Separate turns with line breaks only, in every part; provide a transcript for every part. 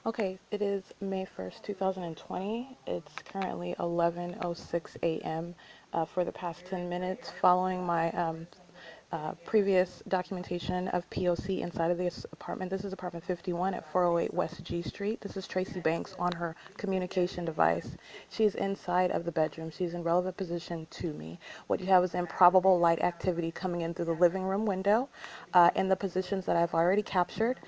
Okay, it is May 1st, 2020. It's currently 11:06 a.m. For the past 10 minutes, following my previous documentation of P.O.C. inside of this apartment. This is apartment 51 at 408 West G Street. This is Tracee Banks on her communication device. She's inside of the bedroom. She's in relevant position to me. What you have is improbable light activity coming in through the living room window in the positions that I've already captured.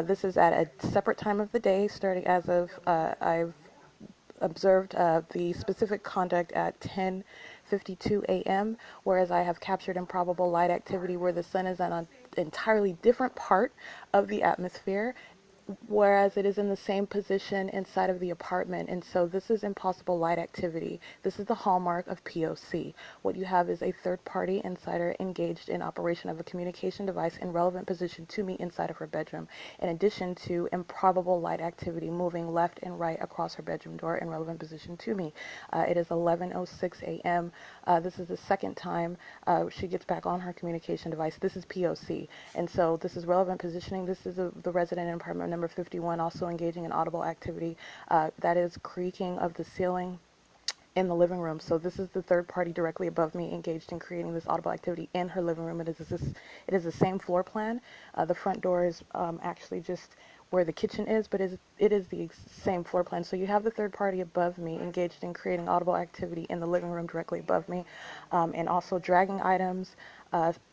This is at a separate time of the day, starting as of I've observed the specific conduct at 10:52 a.m., whereas I have captured improbable light activity where the sun is on an entirely different part of the atmosphere, whereas it is in the same position inside of the apartment. And so this is impossible light activity. This is the hallmark of P.O.C. What you have is a third-party insider engaged in operation of a communication device in relevant position to me inside of her bedroom, in addition to improbable light activity moving left and right across her bedroom door in relevant position to me. It is 11:06 a.m. This is the second time she gets back on her communication device. This is P.O.C. And so this is relevant positioning. This is the resident in apartment number 51 also engaging in audible activity. That is creaking of the ceiling in the living room. So this is the third party directly above me engaged in creating this audible activity in her living room. It is the same floor plan. The front door is actually just where the kitchen is, but it is the same floor plan. So you have the third party above me engaged in creating audible activity in the living room directly above me, and also dragging items,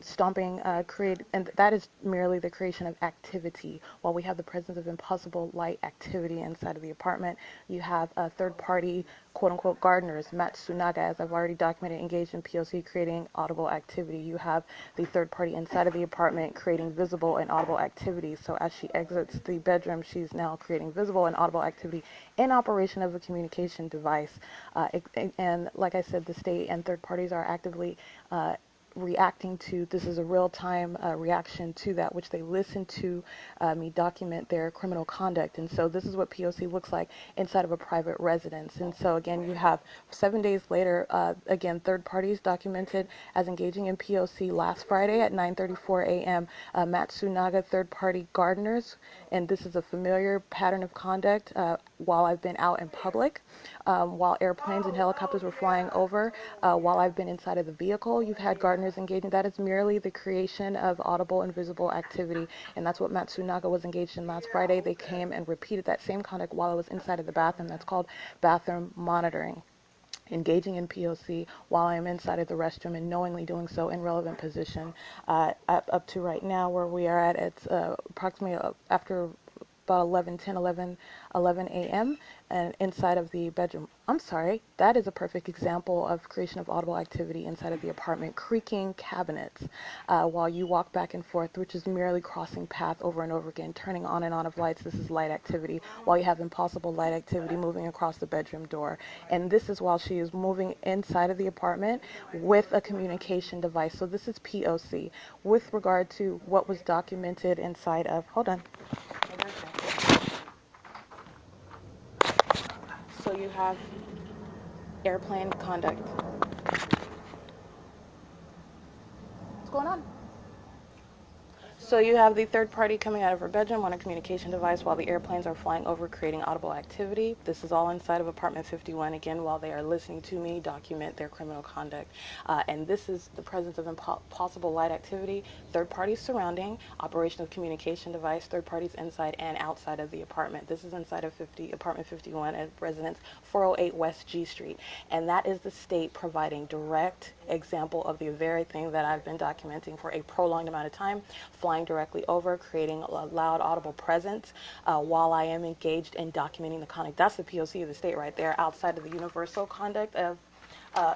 stomping, and that is merely the creation of activity. While we have the presence of impossible light activity inside of the apartment, you have a third party, quote unquote, gardeners, Matsunaga, as I've already documented, engaged in P.O.C. creating audible activity. You have the third party inside of the apartment creating visible and audible activity. So as she exits the bedroom, she's now creating visible and audible activity in operation of a communication device. And like I said, the state and third parties are actively reacting to, this is a real-time reaction to that, which they listen to me document their criminal conduct. And so this is what P.O.C. looks like inside of a private residence. And so again, you have 7 days later, again, third parties documented as engaging in P.O.C. last Friday at 9:34 a.m. Matsunaga third-party gardeners, and this is a familiar pattern of conduct while I've been out in public, while airplanes and helicopters were flying over, while I've been inside of the vehicle. You've had gardeners engaging. That is merely the creation of audible and visible activity, and that's what Matsunaga was engaged in last Friday. They came and repeated that same conduct while I was inside of the bathroom. That's called bathroom monitoring. Engaging in P.O.C. while I am inside of the restroom and knowingly doing so in relevant position. Up to right now, where we are at, it's approximately after about 11 a.m. and inside of the bedroom. I'm sorry, that is a perfect example of creation of audible activity inside of the apartment. Creaking cabinets while you walk back and forth, which is merely crossing path over and over again, turning on and on of lights. This is light activity, while you have impossible light activity moving across the bedroom door. And this is while she is moving inside of the apartment with a communication device. So this is P.O.C. With regard to what was documented inside of, hold on. So you have airplane conduct. What's going on? So you have the third party coming out of her bedroom on a communication device while the airplanes are flying over, creating audible activity. This is all inside of apartment 51, again, while they are listening to me document their criminal conduct. And this is the presence of impossible light activity, third parties surrounding, operation of communication device, third parties inside and outside of the apartment. This is inside of apartment 51 at residence 408 West G Street. And that is the state providing direct example of the very thing that I've been documenting for a prolonged amount of time, flying directly over, creating a loud audible presence while I am engaged in documenting the conduct. That's the P.O.C. of the state right there, outside of the universal conduct of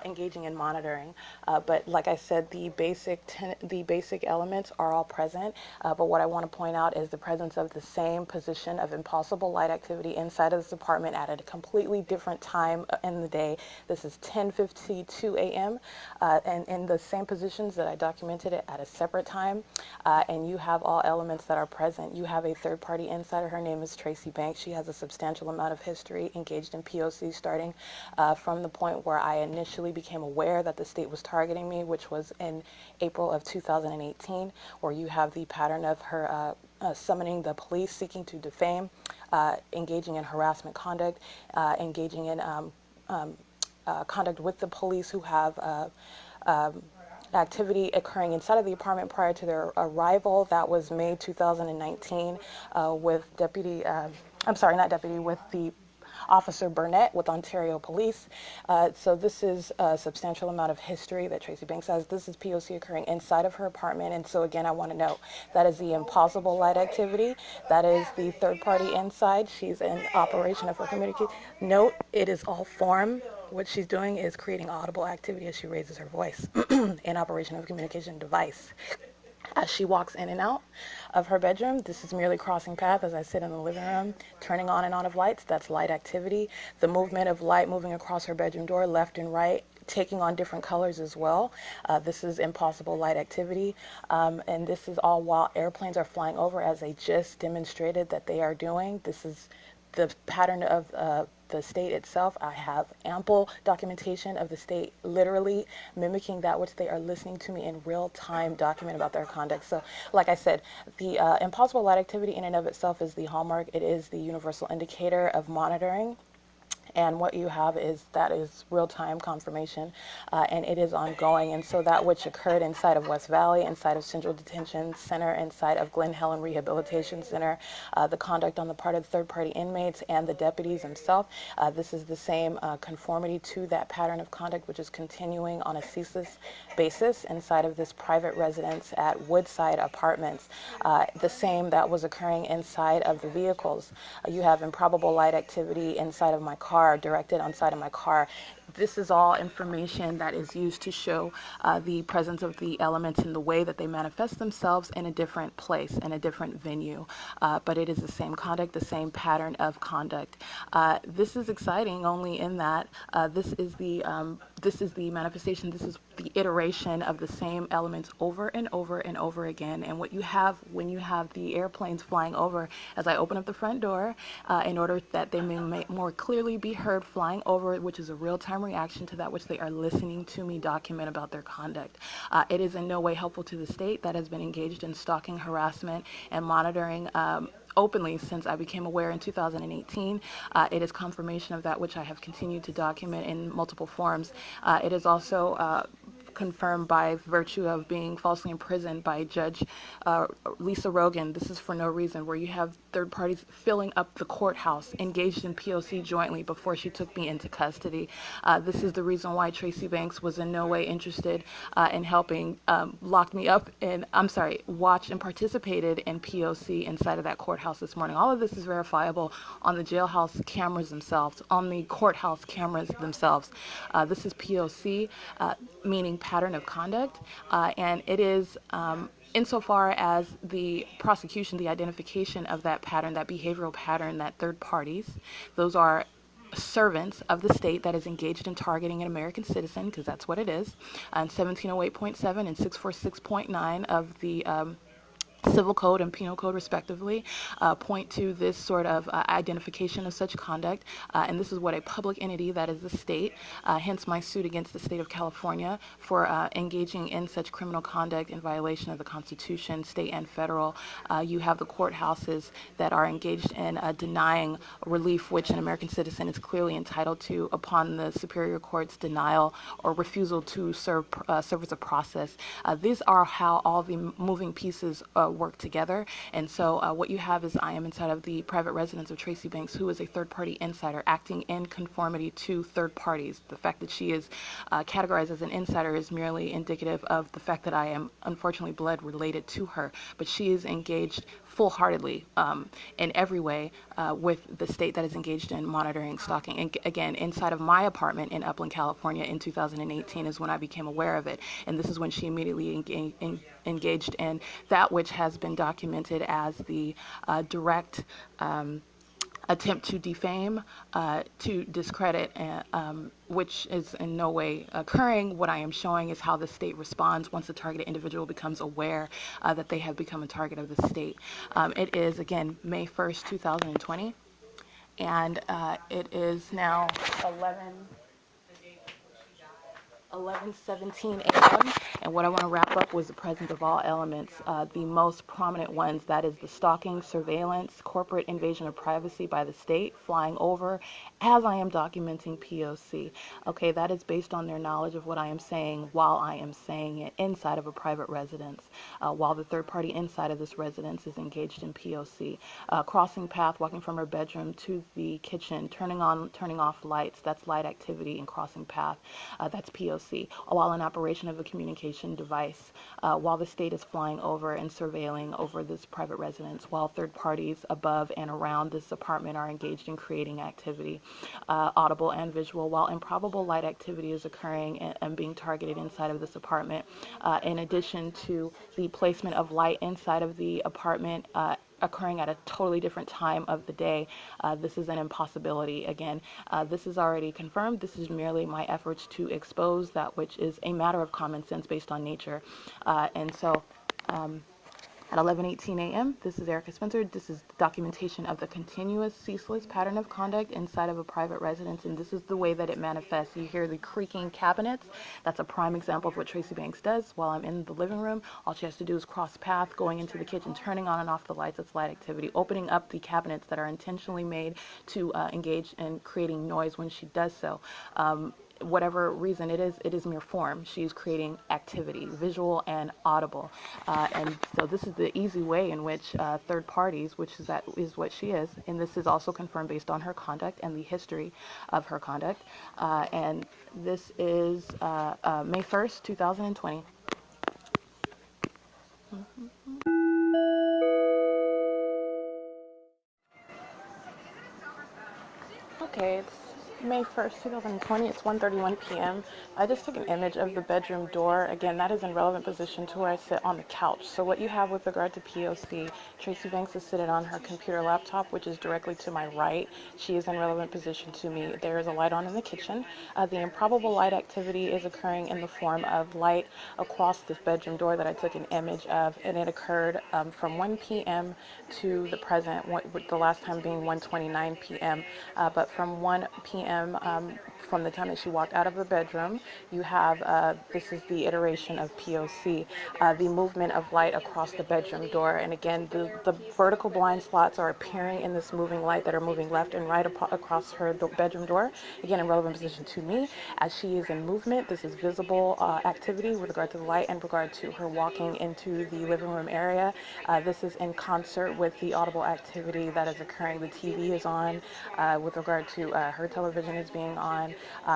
engaging in monitoring. But like I said, the basic elements are all present. But what I want to point out is the presence of the same position of impossible light activity inside of this apartment at a completely different time in the day. This is 10:52 a.m. And in the same positions that I documented it at a separate time. And you have all elements that are present. You have a third party insider. Her name is Tracee Banks. She has a substantial amount of history engaged in P.O.C. starting from the point where I initially initially became aware that the state was targeting me, which was in April of 2018, where you have the pattern of her summoning the police, seeking to defame, engaging in harassment conduct, engaging in conduct with the police who have activity occurring inside of the apartment prior to their arrival. That was May 2019 with with the Officer Burnett with Ontario Police. So this is a substantial amount of history that Tracee Banks has. This is POC occurring inside of her apartment. And so again, I want to note that is the impossible light activity. That is the third party inside. She's in operation of her communication. Note, it is all form. What she's doing is creating audible activity as she raises her voice in operation of a communication device. As she walks in and out of her bedroom, this is merely crossing path as I sit in the living room, turning on and on of lights. That's light activity. The movement of light moving across her bedroom door, left and right, taking on different colors as well. This is impossible light activity. And this is all while airplanes are flying over, as I just demonstrated that they are doing. This is the pattern of the state itself. I have ample documentation of the state literally mimicking that which they are listening to me in real time document about their conduct. So like I said, the impossible light activity in and of itself is the hallmark. It is the universal indicator of monitoring. And what you have is that is real-time confirmation, and it is ongoing. And so that which occurred inside of West Valley, inside of Central Detention Center, inside of Glen HELEN Rehabilitation Center, the conduct on the part of third-party inmates and the deputies themselves, this is the same conformity to that pattern of conduct, which is continuing on a ceaseless basis inside of this private residence at Woodside Apartments. The same that was occurring inside of the vehicles. You have improbable light activity inside of my car, directed on side of my car. This is all information that is used to show the presence of the elements in the way that they manifest themselves in a different place, in a different venue. But it is the same conduct, the same pattern of conduct. This is exciting only in that this is the manifestation, this is the iteration of the same elements over and over and over again. And what you have when you have the airplanes flying over, as I open up the front door, in order that they may more clearly be heard flying over, which is a real-time reaction to that which they are listening to me document about their conduct. It is in no way helpful to the state that has been engaged in stalking, harassment, and monitoring openly since I became aware in 2018. It is confirmation of that which I have continued to document in multiple forms. It is also confirmed by virtue of being falsely imprisoned by Judge Lisa Rogan. This is for no reason, where you have third parties filling up the courthouse, engaged in POC jointly before she took me into custody. This is the reason why Tracee Banks was in no way interested in helping lock me up and, watch and participated in POC inside of that courthouse this morning. All of this is verifiable on the jailhouse cameras themselves, on the courthouse cameras themselves. This is POC, meaning pattern of conduct, and it is insofar as the prosecution, the identification of that pattern, that behavioral pattern, that third parties, those are servants of the state that is engaged in targeting an American citizen, because that's what it is, and 1708.7 and 646.9 of the Civil Code and Penal Code, respectively, point to this sort of identification of such conduct, and this is what a public entity, that is the state, hence my suit against the state of California for engaging in such criminal conduct in violation of the Constitution, state and federal. You have the courthouses that are engaged in denying relief, which an American citizen is clearly entitled to upon the Superior Court's denial or refusal to serve service of process. These are how all the moving pieces work together. And so what you have is I am inside of the private residence of Tracee Banks, who is a third-party insider acting in conformity to third parties. The fact that she is categorized as an insider is merely indicative of the fact that I am unfortunately blood related to her, but she is engaged full-heartedly in every way with the state that is engaged in monitoring, stalking. And again, inside of my apartment in Upland, California in 2018 is when I became aware of it. And this is when she immediately engaged in that which has been documented as the direct attempt to defame, to discredit, which is in no way occurring. What I am showing is how the state responds once the targeted individual becomes aware that they have become a target of the state. It is, again, May 1st, 2020, and it is now 11. 11:17 a.m. and what I want to wrap up was the presence of all elements. The most prominent ones, that is the stalking, surveillance, corporate invasion of privacy by the state, flying over as I am documenting POC. Okay, that is based on their knowledge of what I am saying while I am saying it inside of a private residence, while the third party inside of this residence is engaged in POC. Crossing path, walking from her bedroom to the kitchen, turning on, turning off lights, that's light activity, and crossing path, that's POC, while in operation of a communication device, while the state is flying over and surveilling over this private residence, while third parties above and around this apartment are engaged in creating activity, audible and visual, while improbable light activity is occurring and being targeted inside of this apartment, in addition to the placement of light inside of the apartment occurring at a totally different time of the day. This is an impossibility. Again, this is already confirmed. This is merely my efforts to expose that which is a matter of common sense based on nature. At 11:18 a.m., this is Erica Spencer. This is documentation of the continuous, ceaseless pattern of conduct inside of a private residence, and this is the way that it manifests. You hear the creaking cabinets. That's a prime example of what Tracy Banks does while I'm in the living room. All she has to do is cross path, going into the kitchen, turning on and off the lights. That's light activity. Opening up the cabinets that are intentionally made to engage in creating noise when she does so. Whatever reason it is mere form. She's creating activity, visual and audible, and so this is the easy way in which third parties, which is what she is, and this is also confirmed based on her conduct and the history of her conduct, and this is May 1st, 2020. Okay, it's May 1st, 2020. It's 1:31 p.m. I just took an image of the bedroom door. Again, that is in relevant position to where I sit on the couch. So what you have with regard to POC, Tracy Banks is sitting on her computer laptop, which is directly to my right. She is in relevant position to me. There is a light on in the kitchen. The improbable light activity is occurring in the form of light across this bedroom door that I took an image of, and it occurred from 1 p.m. to the present, with the last time being 1:29 p.m. But from 1 p.m. From the time that she walked out of the bedroom, you have, this is the iteration of POC, the movement of light across the bedroom door. And again, the vertical blind slots are appearing in this moving light that are moving left and right across her bedroom door. Again, in relevant position to me, as she is in movement. This is visible activity with regard to the light and regard to her walking into the living room area. This is in concert with the audible activity that is occurring. The TV is on, with regard to her television is being on,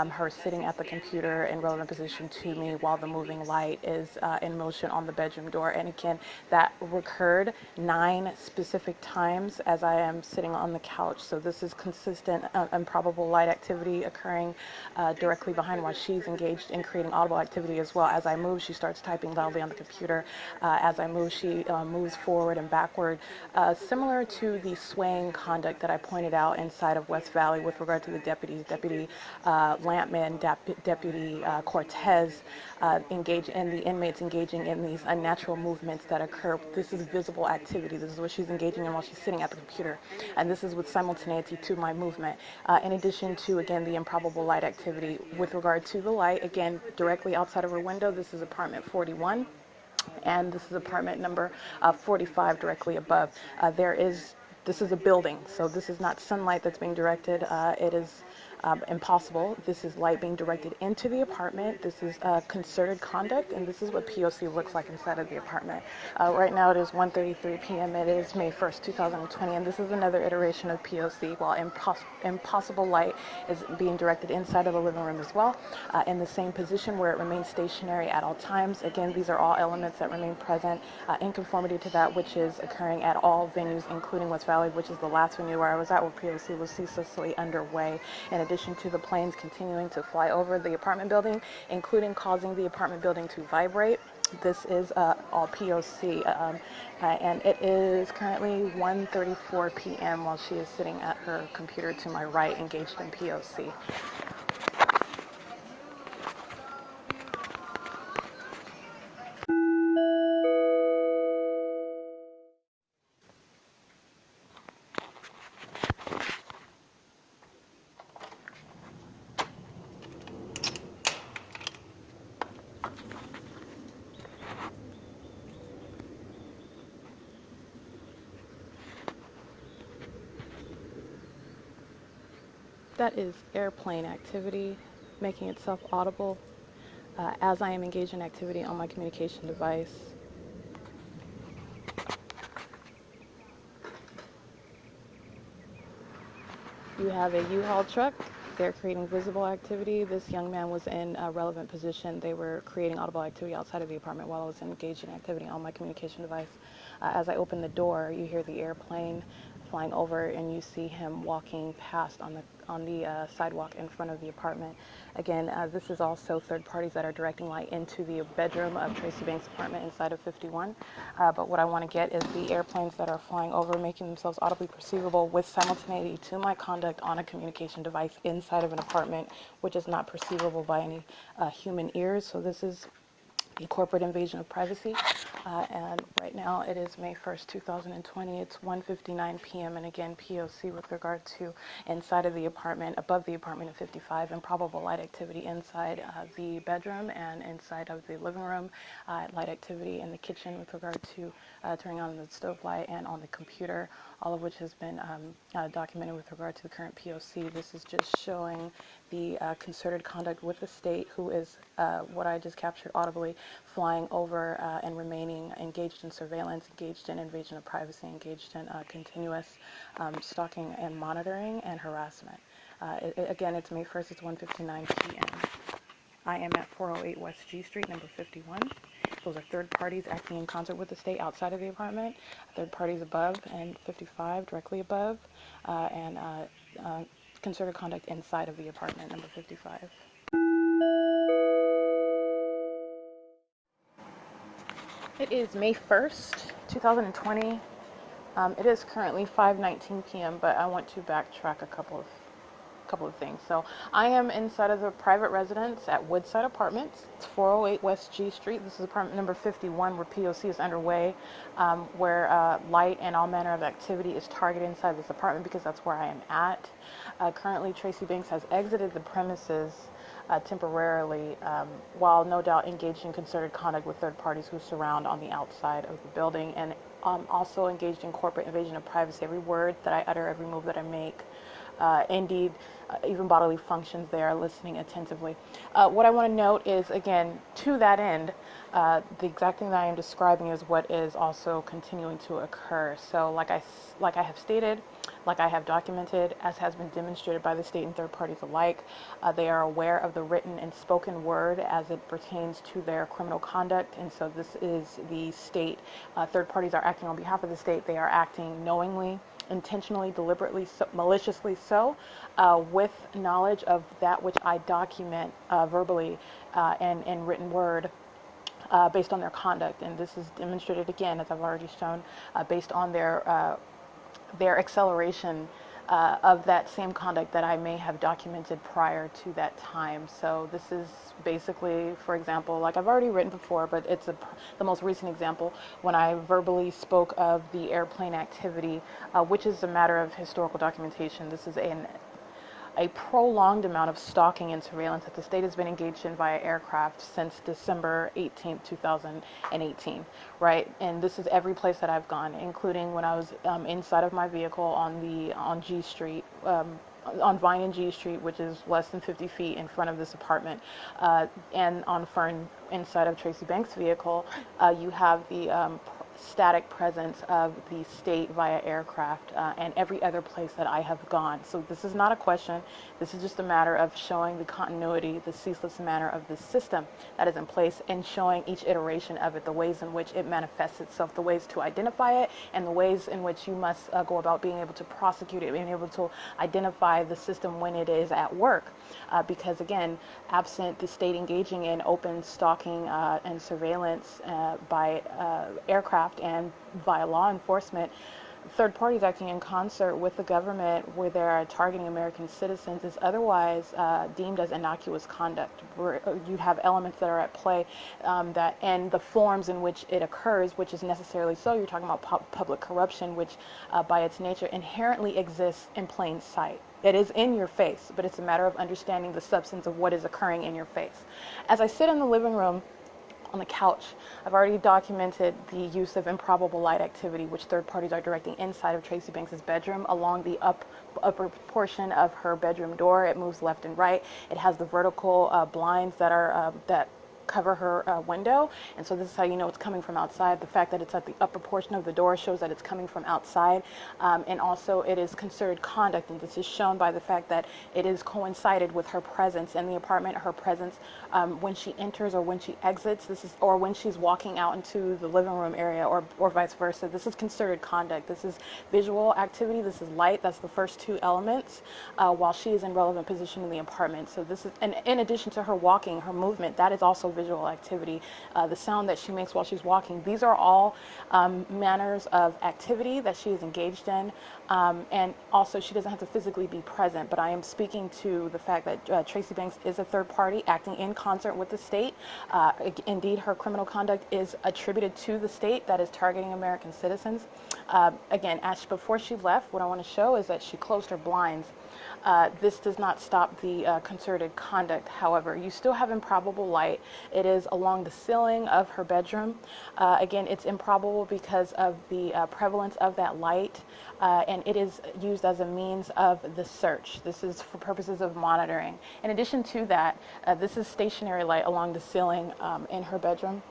her sitting at the computer in relevant position to me while the moving light is in motion on the bedroom door. And again, that recurred 9 specific times as I am sitting on the couch. So this is consistent, improbable light activity occurring directly behind while she's engaged in creating audible activity as well. As I move, she starts typing loudly on the computer. As I move, she moves forward and backward, similar to the swaying conduct that I pointed out inside of West Valley with regard to the deputies, Deputy Lampman, Deputy Cortez, engage in the inmates engaging in these unnatural movements that occur. This is visible activity. This is what she's engaging in while she's sitting at the computer, and this is with simultaneity to my movement. In addition to, again, the improbable light activity with regard to the light, again, directly outside of her window. This is apartment 41. And this is apartment number 45 directly above. This is a building, so this is not sunlight that's being directed. It is impossible. This is light being directed into the apartment. This is concerted conduct, and this is what POC looks like inside of the apartment. Right now it is 1:33 p.m. It is May 1st, 2020, and this is another iteration of POC while impossible light is being directed inside of the living room as well, in the same position where it remains stationary at all times. Again, these are all elements that remain present in conformity to that which is occurring at all venues, including West Valley, which is the last venue where I was at, where POC was ceaselessly underway. In addition to the planes continuing to fly over the apartment building, including causing the apartment building to vibrate. This is all POC, and it is currently 1:34 p.m. while she is sitting at her computer to my right, engaged in POC. That is airplane activity making itself audible as I am engaged in activity on my communication device. You have a U-Haul truck. They're creating visible activity. This young man was in a relevant position. They were creating audible activity outside of the apartment while I was engaged in activity on my communication device. As I open the door, you hear the airplane flying over, and you see him walking past on the sidewalk in front of the apartment. Again, this is also third parties that are directing light into the bedroom of TRACEE Banks' apartment inside of 51. But what I want to get is the airplanes that are flying over, making themselves audibly perceivable with simultaneity to my conduct on a communication device inside of an apartment, which is not perceivable by any human ears. So this is the corporate invasion of privacy. And right now it is May 1st, 2020. It's 1:59 p.m. and again, P.O.C. with regard to inside of the apartment, above the apartment of 55, and probable light activity inside the bedroom and inside of the living room, light activity in the kitchen with regard to turning on the stove light and on the computer, all of which has been documented with regard to the current P.O.C. This is just showing the concerted conduct with the state, who is what I just captured audibly, flying over and remaining engaged in surveillance, engaged in invasion of privacy, engaged in continuous stalking and monitoring and harassment. Again, it's May 1st, it's 1:59 p.m. I am at 408 West G Street, number 51. Those are third parties acting in concert with the state outside of the apartment, third parties above and 55 directly above, and concerted conduct inside of the apartment, number 55. It is May 1st, 2020. It is currently 5:19 p.m., but I want to backtrack a couple of things. So I am inside of the private residence at Woodside Apartments. It's 408 West G Street. This is apartment number 51, where P.O.C. is underway, where light and all manner of activity is targeted inside this apartment, because that's where I am at. Currently, TRACEE Banks has exited the premises temporarily, while no doubt engaged in concerted conduct with third parties who surround on the outside of the building, and also engaged in corporate invasion of privacy. Every word that I utter, every move that I make, indeed, even bodily functions, they are listening attentively. What I want to note is, again, to that end, the exact thing that I am describing is what is also continuing to occur. So like I have stated, like I have documented, as has been demonstrated by the state and third parties alike, they are aware of the written and spoken word as it pertains to their criminal conduct, and so this is the state. Third parties are acting on behalf of the state. They are acting knowingly, intentionally, deliberately, maliciously so, with knowledge of that which I document verbally and in written word, based on their conduct. And this is demonstrated again, as I've already shown, based on their acceleration of that same conduct that I may have documented prior to that time. So this is basically, for example, like I've already written before, but it's the most recent example, when I verbally spoke of the airplane activity, which is a matter of historical documentation. This is a prolonged amount of stalking and surveillance that the state has been engaged in via aircraft since December 18th, 2018, right? And this is every place that I've gone, including when I was inside of my vehicle on G Street, on Vine and G Street, which is less than 50 feet in front of this apartment, and on Fern, inside of TRACEE Banks' vehicle. You have the static presence of the state via aircraft, and every other place that I have gone. So this is not a question. This is just a matter of showing the continuity, the ceaseless manner of the system that is in place, and showing each iteration of it, the ways in which it manifests itself, the ways to identify it, and the ways in which you must go about being able to prosecute it, being able to identify the system when it is at work. Because again, absent the state engaging in open stalking and surveillance by aircraft and via law enforcement, third parties acting in concert with the government where they are targeting American citizens is otherwise deemed as innocuous conduct, where you have elements that are at play, that and the forms in which it occurs, which is necessarily so. You're talking about public corruption, which by its nature inherently exists in plain sight. It is in your face, but it's a matter of understanding the substance of what is occurring in your face. As I sit in the living room on the couch. I've already documented the use of improbable light activity, which third parties are directing inside of Tracy Banks's bedroom along the upper portion of her bedroom door. It moves left and right. It has the vertical blinds that are that cover her window, and so this is how you know it's coming from outside. The fact that it's at the upper portion of the door shows that it's coming from outside, and also it is considered conduct, and this is shown by the fact that it is coincided with her presence in the apartment, her presence when she enters or when she exits, or when she's walking out into the living room area, or vice versa. This is considered conduct. This is visual activity, this is light. That's the first two elements while she is in relevant position in the apartment. So this is, and in addition to her walking, her movement, that is also visual activity. The sound that she makes while she's walking, these are all manners of activity that she is engaged in, and also she doesn't have to physically be present, but I am speaking to the fact that Tracy Banks is a third party acting in concert with the state. Indeed, her criminal conduct is attributed to the state that is targeting American citizens. Again, before she left, what I want to show is that she closed her blinds. This does not stop the concerted conduct. However, you still have improbable light. It is along the ceiling of her bedroom. Again, it's improbable because of the prevalence of that light, and it is used as a means of the search. This is for purposes of monitoring. In addition to that, this is stationary light along the ceiling in her bedroom.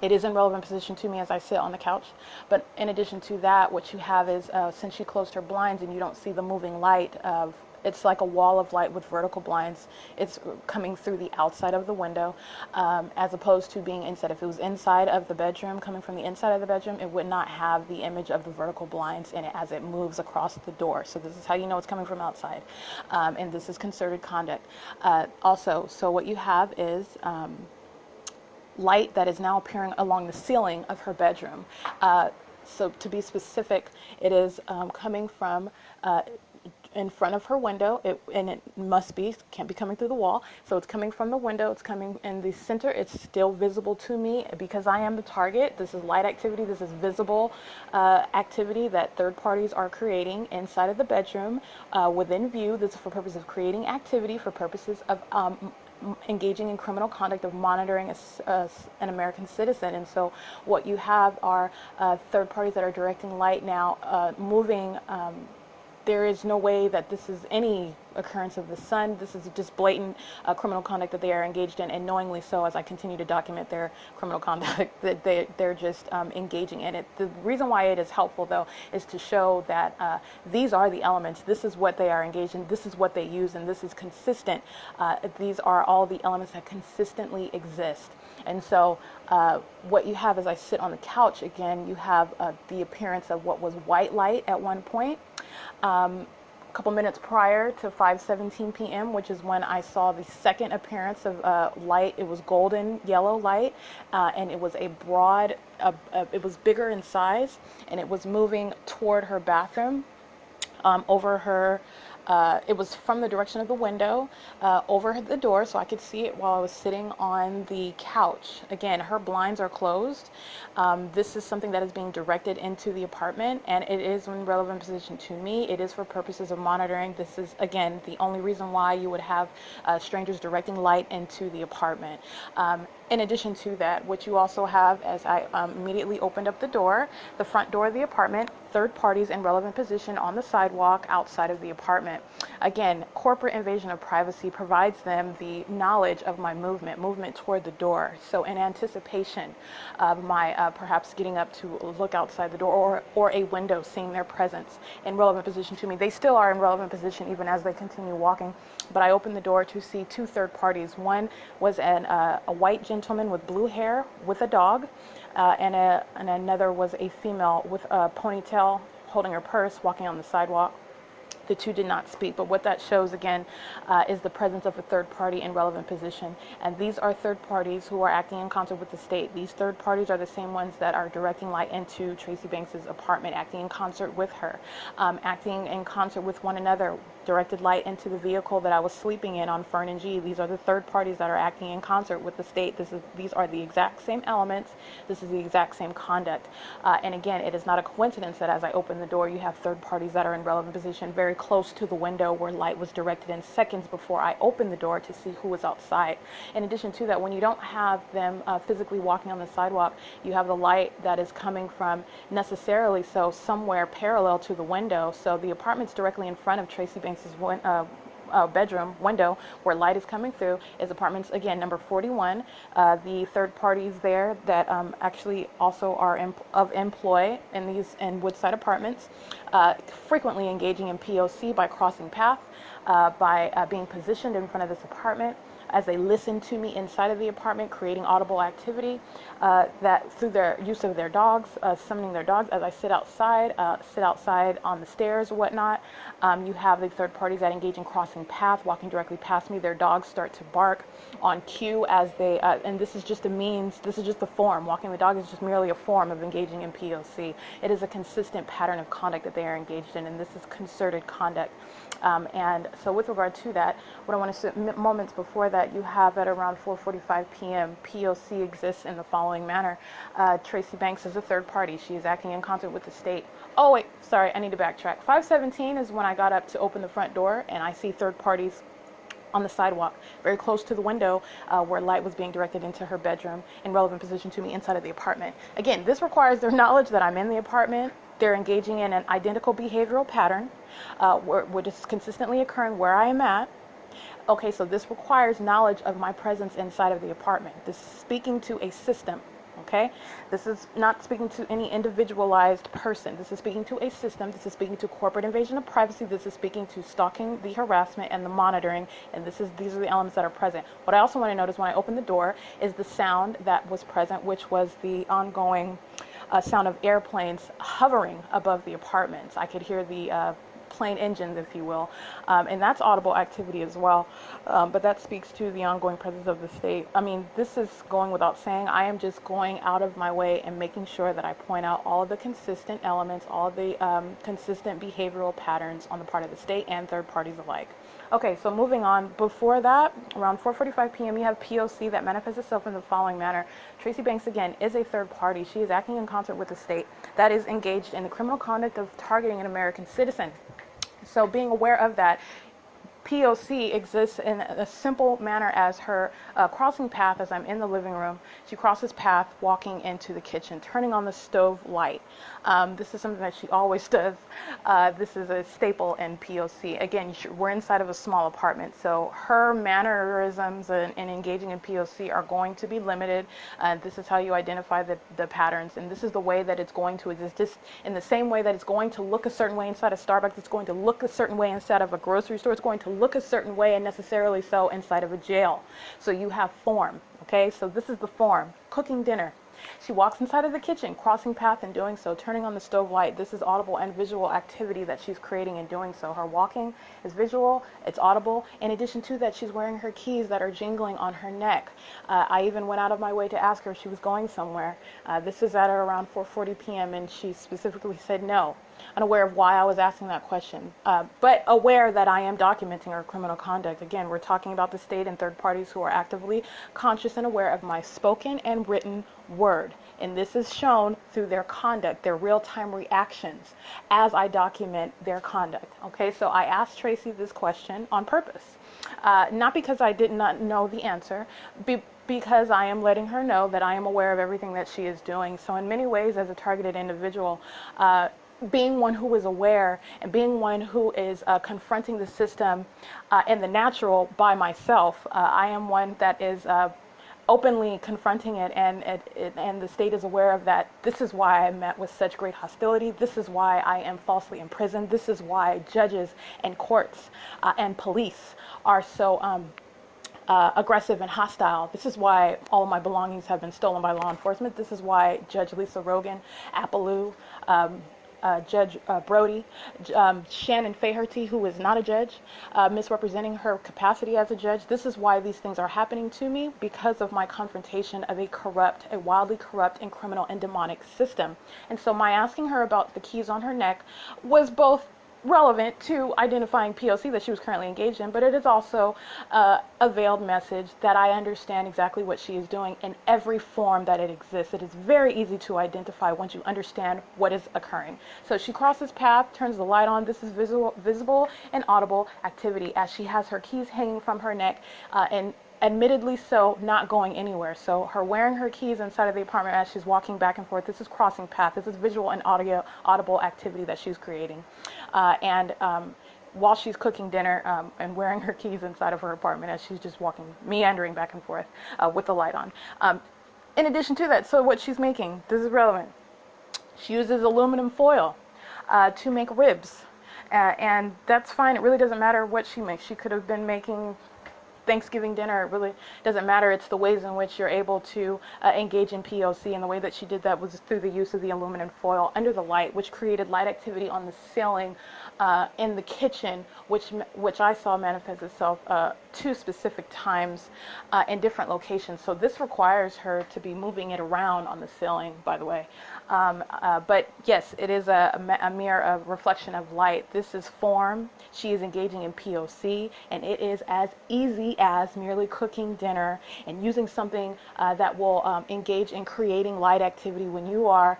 It is in relevant position to me as I sit on the couch. But in addition to that, what you have is, since she closed her blinds and you don't see the moving light, it's like a wall of light with vertical blinds. It's coming through the outside of the window, as opposed to being inside. If it was inside of the bedroom, coming from the inside of the bedroom, it would not have the image of the vertical blinds in it as it moves across the door. So this is how you know it's coming from outside. And this is concerted conduct. Also, so what you have is light that is now appearing along the ceiling of her bedroom. So to be specific, it is coming from in front of her window, and it can't be coming through the wall. So it's coming from the window, it's coming in the center, it's still visible to me because I am the target. This is light activity, this is visible activity that third parties are creating inside of the bedroom within view. This is for purposes of creating activity, for purposes of engaging in criminal conduct, of monitoring an American citizen. And so what you have are third parties that are directing light now, moving. There is no way that this is any occurrence of the sun. This is just blatant criminal conduct that they are engaged in, and knowingly so, as I continue to document their criminal conduct, that they're just engaging in it. The reason why it is helpful, though, is to show that these are the elements. This is what they are engaged in. This is what they use, and this is consistent. These are all the elements that consistently exist. And so what you have as I sit on the couch, again, you have the appearance of what was white light at one point. A couple minutes prior to 5:17 p.m., which is when I saw the second appearance of light. It was golden yellow light, and it was a broad, it was bigger in size, and it was moving toward her bathroom, over her, it was from the direction of the window over the door, so I could see it while I was sitting on the couch. Again, her blinds are closed. This is something that is being directed into the apartment, and it is in relevant position to me. It is for purposes of monitoring. This is, again, the only reason why you would have strangers directing light into the apartment. In addition to that, what you also have, as I immediately opened up the door, the front door of the apartment, third parties in relevant position on the sidewalk outside of the apartment. Again, corporate invasion of privacy provides them the knowledge of my movement toward the door. So in anticipation of my perhaps getting up to look outside the door, or a window, seeing their presence in relevant position to me. They still are in relevant position even as they continue walking. But I opened the door to see two third parties. One was a white gentleman with blue hair with a dog, and another was a female with a ponytail holding her purse walking on the sidewalk. The two did not speak, but what that shows, again, is the presence of a third party in relevant position. And these are third parties who are acting in concert with the state. These third parties are the same ones that are directing light into Tracy Banks's apartment, acting in concert with her, acting in concert with one another. directed light into the vehicle that I was sleeping in on Fern and G. These are the third parties that are acting in concert with the state. These are the exact same elements. This is the exact same conduct. And again, it is not a coincidence that as I open the door, you have third parties that are in relevant position very close to the window where light was directed in seconds before I opened the door to see who was outside. In addition to that, when you don't have them physically walking on the sidewalk, you have the light that is coming from necessarily so somewhere parallel to the window. So the apartment's directly in front of Tracee Banks's bedroom window where light is coming through is apartments, again, number 41. The third parties there that actually also are of employ in Woodside apartments, frequently engaging in POC by crossing path, by being positioned in front of this apartment as they listen to me inside of the apartment, creating audible activity that through their use of their dogs, summoning their dogs as I sit outside on the stairs or whatnot. You have the third parties that engage in crossing path, walking directly past me. Their dogs start to bark on cue as they, and this is just a means, this is just the form. Walking the dog is just merely a form of engaging in POC. It is a consistent pattern of conduct that they are engaged in, and this is concerted conduct. And so with regard to that, what I want to say, moments before that, you have at around 4:45 p.m. POC exists in the following manner. Tracee Banks is a third party. She is acting in concert with the state. Oh wait, sorry, I need to backtrack. 5:17 is when I got up to open the front door and I see third parties on the sidewalk, very close to the window where light was being directed into her bedroom in relevant position to me inside of the apartment. Again, this requires their knowledge that I'm in the apartment. They're engaging in an identical behavioral pattern, which is consistently occurring where I am at. Okay, so this requires knowledge of my presence inside of the apartment. This is speaking to a system. Okay, this is not speaking to any individualized person. This is speaking to a system. This is speaking to corporate invasion of privacy. This is speaking to stalking, the harassment, and the monitoring. And these are the elements that are present. What I also want to notice when I open the door is the sound that was present, which was the ongoing sound of airplanes hovering above the apartments. I could hear the plane engines, if you will, and that's audible activity as well, but that speaks to the ongoing presence of the state. I mean, this is going without saying. I am just going out of my way and making sure that I point out all of the consistent elements, all of the consistent behavioral patterns on the part of the state and third parties alike. Okay, so moving on. Before that, around 4:45 p.m., you have POC that manifests itself in the following manner. Tracee Banks, again, is a third party. She is acting in concert with the state that is engaged in the criminal conduct of targeting an American citizen. So being aware of that, POC exists in a simple manner as her crossing path as I'm in the living room. She crosses path walking into the kitchen, turning on the stove light. This is something that she always does. This is a staple in POC. Again, we're inside of a small apartment, so her mannerisms and engaging in POC are going to be limited. This is how you identify the patterns, and this is the way that it's going to exist. Just in the same way that it's going to look a certain way inside of Starbucks, it's going to look a certain way inside of a grocery store, it's going to look a certain way and necessarily so inside of a jail. So you have form, okay? So this is the form, cooking dinner. She walks inside of the kitchen, crossing path and doing so, turning on the stove light. This is audible and visual activity that she's creating in doing so. Her walking is visual, it's audible. In addition to that, she's wearing her keys that are jingling on her neck. I even went out of my way to ask her if she was going somewhere. This is at around 4:40 p.m. and she specifically said no. Unaware of why I was asking that question, but aware that I am documenting her criminal conduct. Again, we're talking about the state and third parties who are actively conscious and aware of my spoken and written word. And this is shown through their conduct, their real-time reactions as I document their conduct. Okay, so I asked Tracee this question on purpose, not because I did not know the answer, because I am letting her know that I am aware of everything that she is doing. So in many ways, as a targeted individual, being one who is aware and being one who is confronting the system and the natural by myself, I am one that is openly confronting it, and the state is aware of that. This is why I met with such great hostility. This is why I am falsely imprisoned. This is why judges and courts and police are so aggressive and hostile. This is why all of my belongings have been stolen by law enforcement. This is why Judge Lisa Rogan, Appaloo, Judge Brody, Shannon Faherty, who is not a judge, misrepresenting her capacity as a judge. This is why these things are happening to me, because of my confrontation of a wildly corrupt and criminal and demonic system. And so my asking her about the keys on her neck was both relevant to identifying POC that she was currently engaged in, but it is also a veiled message that I understand exactly what she is doing in every form that it exists. It is very easy to identify once you understand what is occurring. So she crosses path, turns the light on. This is visible and audible activity as she has her keys hanging from her neck and admittedly so not going anywhere. So her wearing her keys inside of the apartment as she's walking back and forth, this is crossing path. This is visual and audible activity that she's creating. While she's cooking dinner and wearing her keys inside of her apartment as she's just walking, meandering back and forth with the light on. In addition to that, so what she's making, this is relevant. She uses aluminum foil to make ribs. And that's fine. It really doesn't matter what she makes. She could have been making Thanksgiving dinner. It really doesn't matter. It's the ways in which you're able to engage in POC, and the way that she did that was through the use of the aluminum foil under the light, which created light activity on the ceiling in the kitchen, which I saw manifest itself 2 specific times in different locations. So this requires her to be moving it around on the ceiling, by the way. But yes, it is a mere reflection of light. This is form. She is engaging in POC, and it is as easy as merely cooking dinner and using something that will engage in creating light activity when you are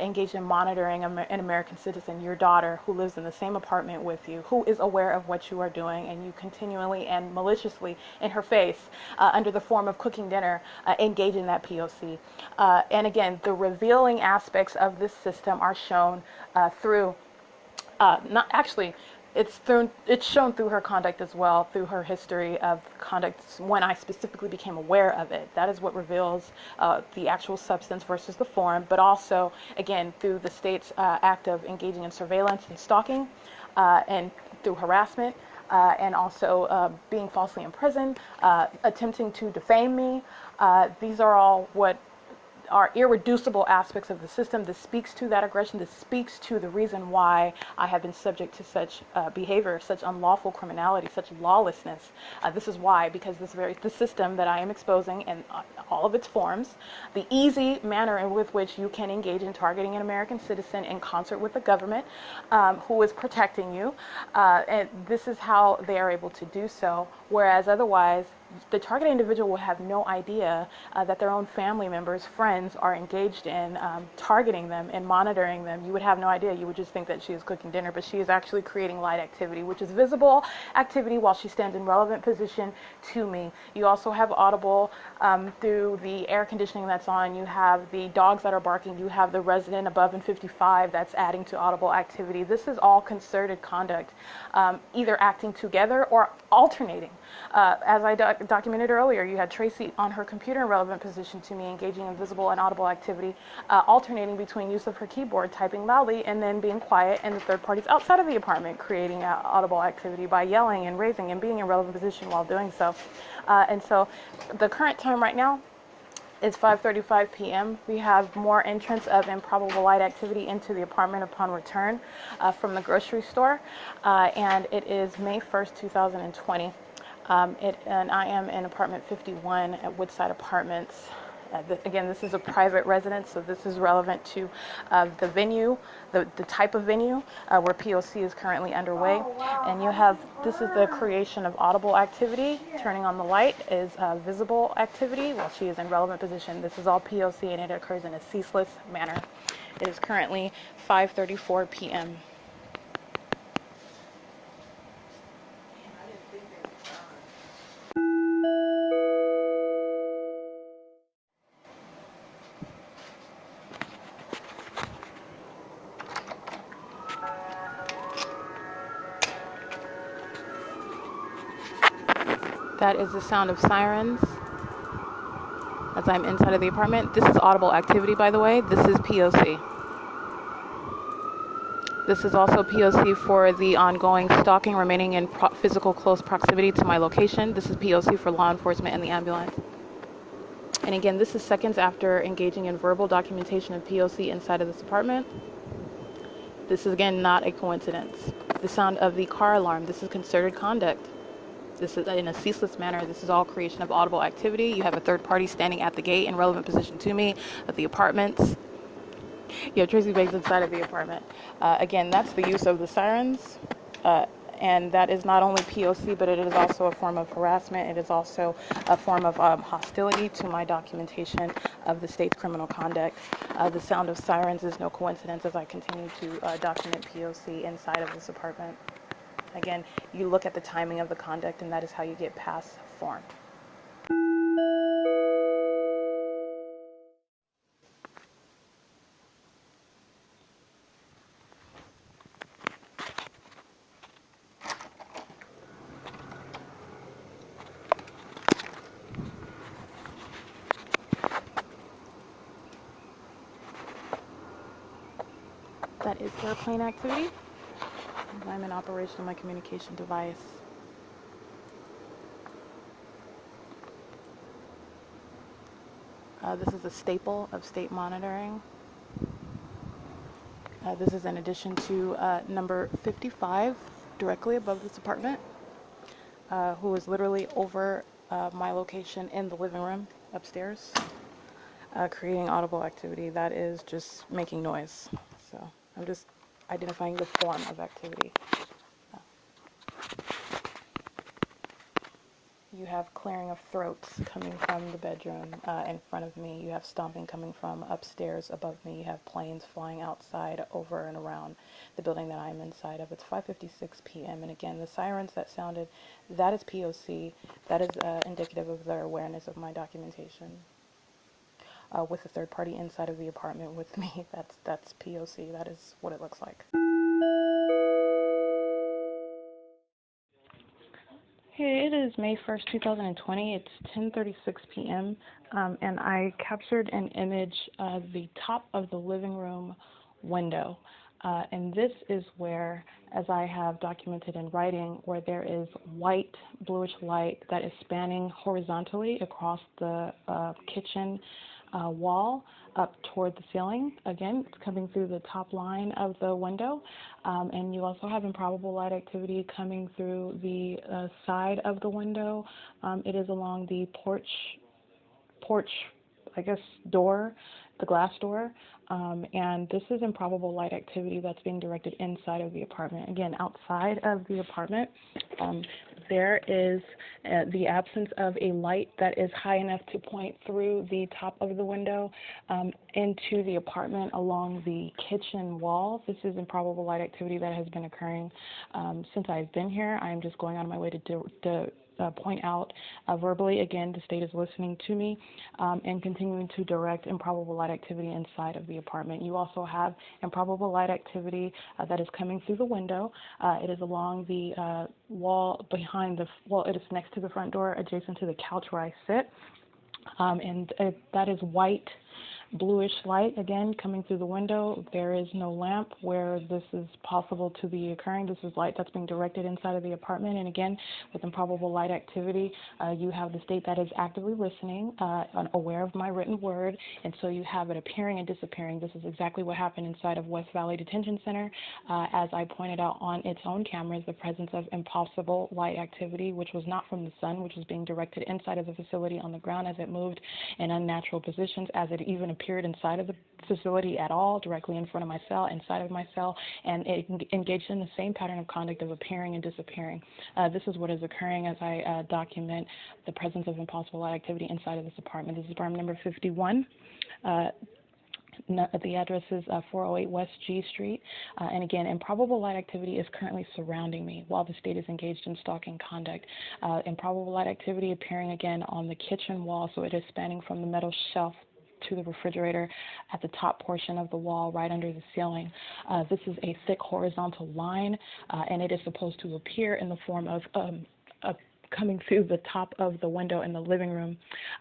engaged in monitoring an American citizen, your daughter, who lives in the same apartment with you, who is aware of what you are doing, and you continually and maliciously in her face under the form of cooking dinner engage in that POC. And again, the revealing aspects of this system are shown through not actually it's shown through her conduct as well, through her history of conduct when I specifically became aware of it. That is what reveals the actual substance versus the form, but also, again, through the state's act of engaging in surveillance and stalking, and through harassment, and also being falsely imprisoned, attempting to defame me. These are all what are irreducible aspects of the system. This speaks to that aggression. This speaks to the reason why I have been subject to such behavior, such unlawful criminality, such lawlessness. This is why, because the system that I am exposing in all of its forms, the easy manner in with which you can engage in targeting an American citizen in concert with the government who is protecting you, and this is how they are able to do so, whereas otherwise the targeted individual will have no idea that their own family members, friends are engaged in targeting them and monitoring them. You would have no idea. You would just think that she is cooking dinner, but she is actually creating light activity, which is visible activity while she stands in relevant position to me. You also have audible through the air conditioning that's on. You have the dogs that are barking. You have the resident above and 55 that's adding to audible activity. This is all concerted conduct, either acting together or alternating. As I documented earlier, you had TRACEE on her computer in relevant position to me, engaging in visible and audible activity, alternating between use of her keyboard, typing loudly, and then being quiet, and the third parties outside of the apartment creating audible activity by yelling and raising and being in relevant position while doing so. And so the current time right now is 5:35 p.m. We have more entrance of improbable light activity into the apartment upon return from the grocery store, and it is May 1st, 2020. And I am in apartment 51 at Woodside Apartments. Again, this is a private residence, so this is relevant to the venue, the type of venue where POC is currently underway. And you have, this is the creation of audible activity. Turning on the light is visible activity while she is in relevant position. This is all POC, and it occurs in a ceaseless manner. It is currently 5:34 p.m. That is the sound of sirens as I'm inside of the apartment. This is audible activity, by the way. This is POC. This is also POC for the ongoing stalking, remaining in physical close proximity to my location. This is POC for law enforcement and the ambulance. And again, this is seconds after engaging in verbal documentation of POC inside of this apartment. This is, again, not a coincidence. The sound of the car alarm. This is concerted conduct. This is in a ceaseless manner. This is all creation of audible activity. You have a third party standing at the gate in relevant position to me of the apartments. Yeah, Tracy Banks inside of the apartment. Again, that's the use of the sirens. And that is not only P.O.C, but it is also a form of harassment. It is also a form of hostility to my documentation of the state's criminal conduct. The sound of sirens is no coincidence as I continue to document P.O.C inside of this apartment. Again, you look at the timing of the conduct, and that is how you get past form. That is airplane activity. I'm in operation of my communication device. This is a staple of state monitoring. This is in addition to number 55, directly above this apartment, who is literally over my location in the living room upstairs, creating audible activity that is just making noise. So I'm just identifying the form of activity. You have clearing of throats coming from the bedroom in front of me. You have stomping coming from upstairs above me. You have planes flying outside over and around the building that I'm inside of. It's 5:56 p.m. And again, the sirens that sounded, that is P.O.C. That is indicative of their awareness of my documentation. With a third party inside of the apartment with me, that's P.O.C. That is what it looks like. Hey, it is May 1st, 2020. It's 10:36 p.m. And I captured an image of the top of the living room window. And this is where, as I have documented in writing, where there is white, bluish light that is spanning horizontally across the kitchen wall up toward the ceiling. Again, it's coming through the top line of the window. And you also have improbable light activity coming through the side of the window. It is along the porch, I guess, door, the glass door. And this is improbable light activity that's being directed inside of the apartment. Again, outside of the apartment, there is the absence of a light that is high enough to point through the top of the window into the apartment along the kitchen wall. This is improbable light activity that has been occurring since I've been here. I'm just going out of my way to point out verbally, again, the state is listening to me and continuing to direct improbable light activity inside of the apartment. You also have improbable light activity that is coming through the window. It is along the wall behind the, well, it is next to the front door, adjacent to the couch where I sit. And that is white, bluish light, again, coming through the window. There is no lamp where this is possible to be occurring. This is light that's being directed inside of the apartment. And again, with improbable light activity, you have the state that is actively listening, aware of my written word, and so you have it appearing and disappearing. This is exactly what happened inside of West Valley Detention Center. As I pointed out on its own cameras, the presence of impossible light activity, which was not from the sun, which was being directed inside of the facility on the ground as it moved in unnatural positions, as it even appeared inside of the facility at all, directly in front of my cell, inside of my cell, and it engaged in the same pattern of conduct of appearing and disappearing. This is what is occurring as I document the presence of impossible light activity inside of this apartment. This is apartment number 51. The address is 408 West G Street. And again, improbable light activity is currently surrounding me while the state is engaged in stalking conduct. Improbable light activity appearing again on the kitchen wall, so it is spanning from the metal shelf to the refrigerator at the top portion of the wall right under the ceiling. This is a thick horizontal line, and it is supposed to appear in the form of coming through the top of the window in the living room.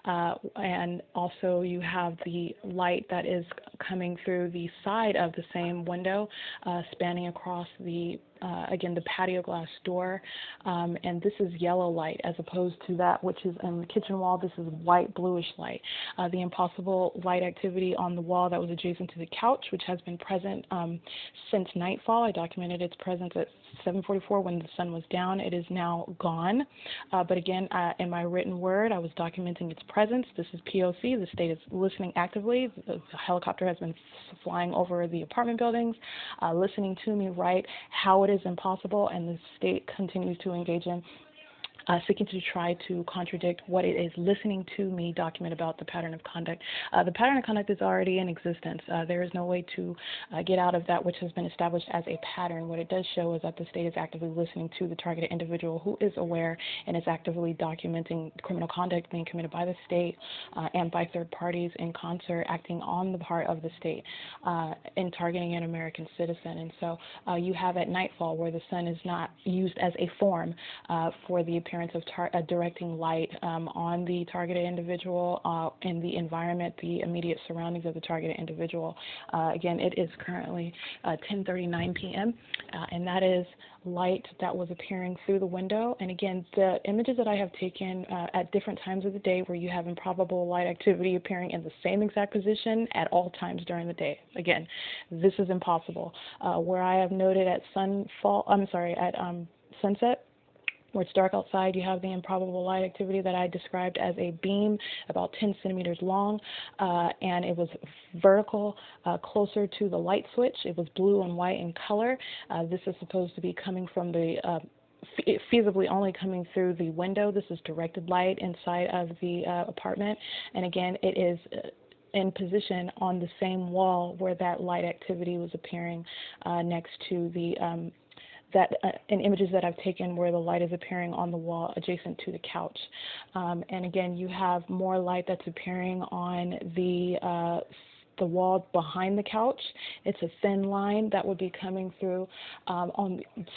And also you have the light that is coming through the side of the same window, spanning across the again, the patio glass door, and this is yellow light as opposed to that which is in the kitchen wall. This is white bluish light. The impossible light activity on the wall that was adjacent to the couch, which has been present since nightfall. I documented its presence at 7:44 when the sun was down. It is now gone. But again, in my written word, I was documenting its presence. This is P.O.C. The state is listening actively. The helicopter has been flying over the apartment buildings, listening to me write how it is impossible, and the state continues to engage in seeking to try to contradict what it is listening to me document about the pattern of conduct. The pattern of conduct is already in existence. There is no way to get out of that which has been established as a pattern. What it does show is that the state is actively listening to the targeted individual who is aware and is actively documenting criminal conduct being committed by the state and by third parties in concert, acting on the part of the state in targeting an American citizen. And so you have at nightfall, where the sun is not used as a form for the appearance of directing light on the targeted individual in the environment, the immediate surroundings of the targeted individual. Again, it is currently 10:39 p.m. And that is light that was appearing through the window. And again, the images that I have taken at different times of the day where you have improbable light activity appearing in the same exact position at all times during the day. Again, this is impossible. Where I have noted at sunset, where it's dark outside, you have the improbable light activity that I described as a beam about 10 centimeters long, and it was vertical, closer to the light switch. It was blue and white in color. This is supposed to be coming from the feasibly only coming through the window. This is directed light inside of the apartment, and again, it is in position on the same wall where that light activity was appearing next to the in images that I've taken where the light is appearing on the wall adjacent to the couch. And again, you have more light that's appearing on the wall behind the couch. It's a thin line that would be coming through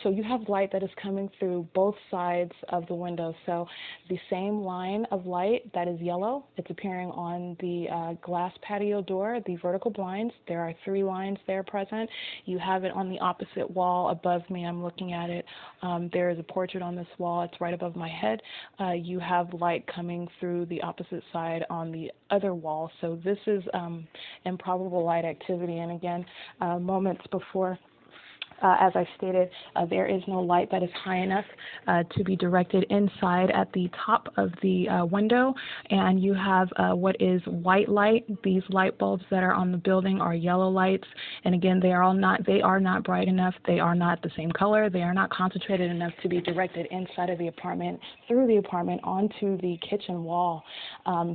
so you have light that is coming through both sides of the window. So the same line of light that is yellow, it's appearing on the glass patio door, the vertical blinds. There are 3 lines there present. You have it on the opposite wall above me. I'm looking at it. There is a portrait on this wall. It's right above my head. You have light coming through the opposite side on the other wall. So this is improbable light activity. And again, moments before, as I stated, there is no light that is high enough to be directed inside at the top of the window, and you have what is white light. These light bulbs that are on the building are yellow lights, and again, they are not bright enough. They are not the same color. They are not concentrated enough to be directed inside of the apartment, through the apartment, onto the kitchen wall.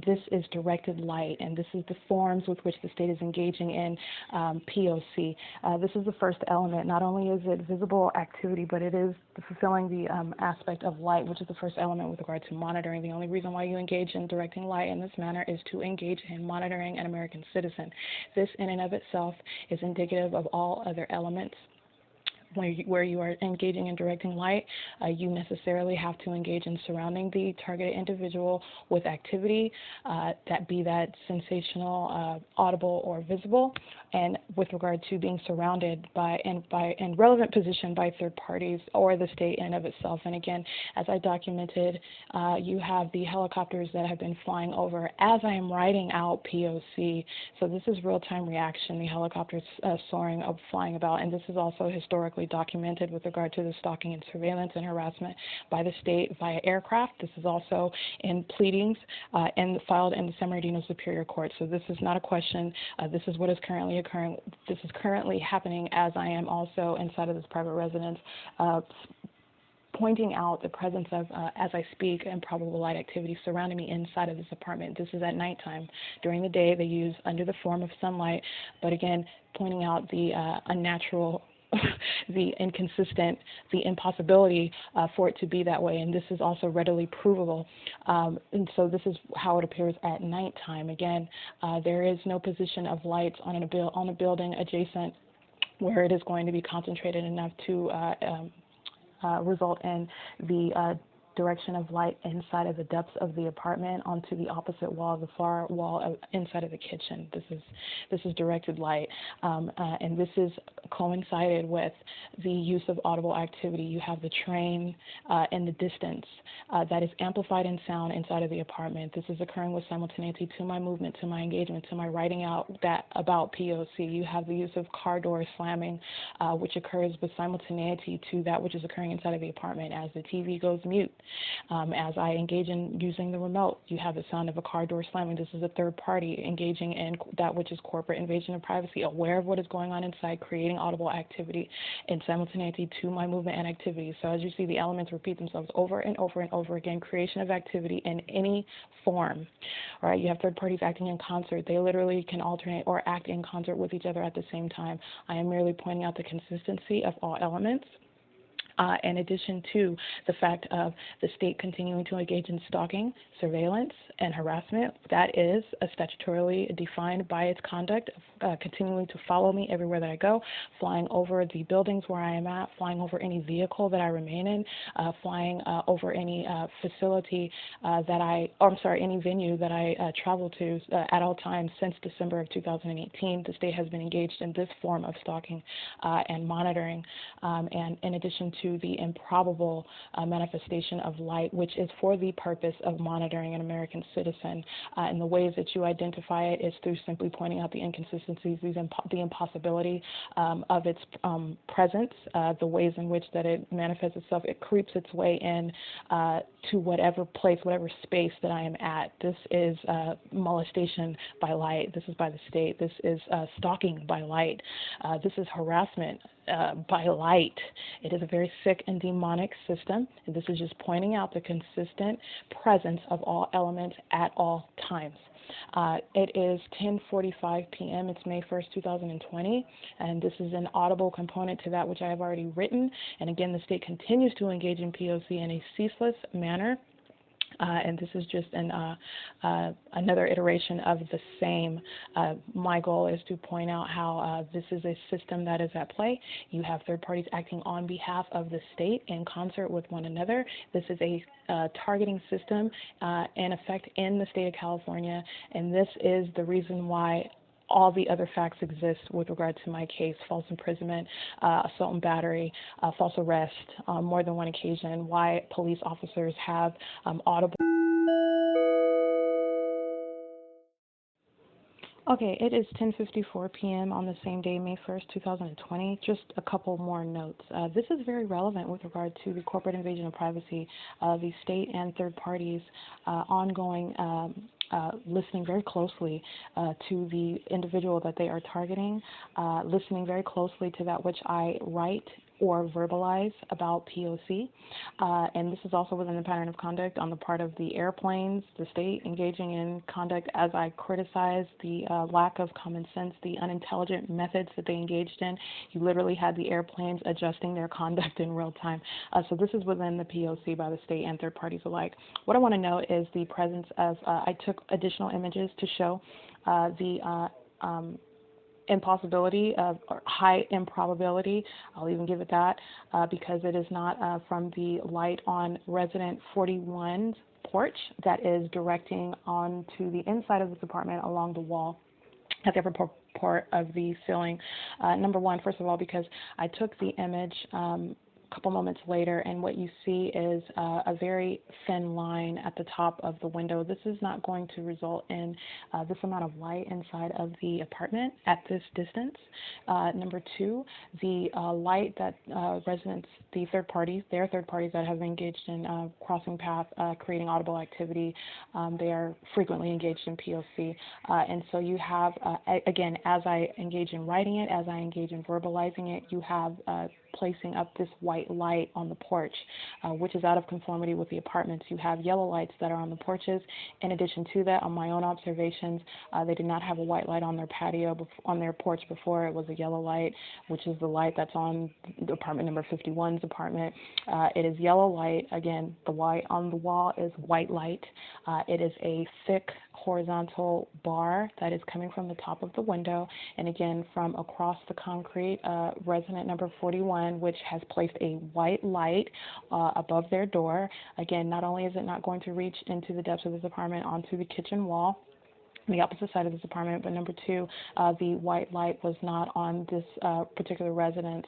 This is directed light, and this is the forms with which the state is engaging in POC. This is the first element. Not only is it visible activity, but it is fulfilling the aspect of light, which is the first element with regard to monitoring. The only reason why you engage in directing light in this manner is to engage in monitoring an American citizen. This in and of itself is indicative of all other elements. Where you are engaging in directing light, you necessarily have to engage in surrounding the targeted individual with activity, that sensational, audible, or visible, and with regard to being surrounded by relevant position by third parties or the state in and of itself. And again, as I documented, you have the helicopters that have been flying over as I am writing out POC. So this is real-time reaction. The helicopters soaring, flying about, and this is also historically documented with regard to the stalking and surveillance and harassment by the state via aircraft. This is also in pleadings and filed in the San Bernardino Superior Court. So this is not a question. This is what is currently occurring. This is currently happening as I am also inside of this private residence, pointing out the presence of, as I speak, improbable light activity surrounding me inside of this apartment. This is at nighttime. During the day, they use under the form of sunlight, but again, pointing out the unnatural, the inconsistent, the impossibility for it to be that way, and this is also readily provable. And so this is how it appears at nighttime. Again, there is no position of lights on a building adjacent where it is going to be concentrated enough to result in the direction of light inside of the depths of the apartment onto the opposite wall, the far wall inside of the kitchen. This is directed light, and this is coincided with the use of audible activity. You have the train in the distance that is amplified in sound inside of the apartment. This is occurring with simultaneity to my movement, to my engagement, to my writing out that about POC. You have the use of car doors slamming, which occurs with simultaneity to that which is occurring inside of the apartment as the TV goes mute. As I engage in using the remote, you have the sound of a car door slamming. This is a third party engaging in that which is corporate invasion of privacy, aware of what is going on inside, creating audible activity in simultaneity to my movement and activity. So as you see, the elements repeat themselves over and over and over again, creation of activity in any form. All right, you have third parties acting in concert. They literally can alternate or act in concert with each other at the same time. I am merely pointing out the consistency of all elements. In addition to the fact of the state continuing to engage in stalking, surveillance, and harassment, that is statutorily defined by its conduct, continuing to follow me everywhere that I go, flying over the buildings where I am at, flying over any vehicle that I remain in, flying over any facility any venue that I travel to at all times since December of 2018. The state has been engaged in this form of stalking and monitoring, and in addition to the improbable manifestation of light, which is for the purpose of monitoring an American citizen. And the ways that you identify it is through simply pointing out the inconsistencies, the impossibility of its presence, the ways in which that it manifests itself. It creeps its way in to whatever place, whatever space that I am at. This is molestation by light. This is by the state. This is stalking by light. This is harassment by light. It is a very sick and demonic system, and this is just pointing out the consistent presence of all elements at all times. It is 10:45 p.m. It's May 1st, 2020, and this is an audible component to that which I have already written. And again, the state continues to engage in P.O.C. in a ceaseless manner. And this is just another iteration of the same. My goal is to point out how this is a system that is at play. You have third parties acting on behalf of the state in concert with one another. This is a targeting system in effect in the state of California, and this is the reason why all the other facts exist with regard to my case: false imprisonment, assault and battery, false arrest on more than one occasion, why police officers have audible. Okay, it is 10:54 p.m. on the same day, May 1st, 2020. Just a couple more notes. This is very relevant with regard to the corporate invasion of privacy, the state and third parties ongoing listening very closely to the individual that they are targeting, listening very closely to that which I write or verbalize about P.O.C. And this is also within the pattern of conduct on the part of the airplanes, the state engaging in conduct as I criticize the lack of common sense, the unintelligent methods that they engaged in. You literally had the airplanes adjusting their conduct in real time. So this is within the P.O.C. by the state and third parties alike. What I want to note is the presence of, I took additional images to show the impossibility of, or high improbability, I'll even give it that, because it is not from the light on resident 41's porch that is directing onto the inside of this apartment along the wall at the upper part of the ceiling. Number one, first of all, because I took the image a couple moments later, and what you see is a very thin line at the top of the window. This is not going to result in this amount of light inside of the apartment at this distance. Number two, the light that residents, the third parties, their third parties that have engaged in crossing path, creating audible activity, they are frequently engaged in P.O.C. And so you have, again, as I engage in writing it, as I engage in verbalizing it, you have placing up this white light on the porch, which is out of conformity with the apartments. You have yellow lights that are on the porches. In addition to that, on my own observations, they did not have a white light on their patio, on their porch before. It was a yellow light, which is the light that's on apartment number 51's apartment. It is yellow light. Again, the white on the wall is white light. It is a thick horizontal bar that is coming from the top of the window, and again from across the concrete, resident number 41, which has placed a white light above their door. Again, not only is it not going to reach into the depths of this apartment onto the kitchen wall, the opposite side of this apartment, but number two, the white light was not on this particular residence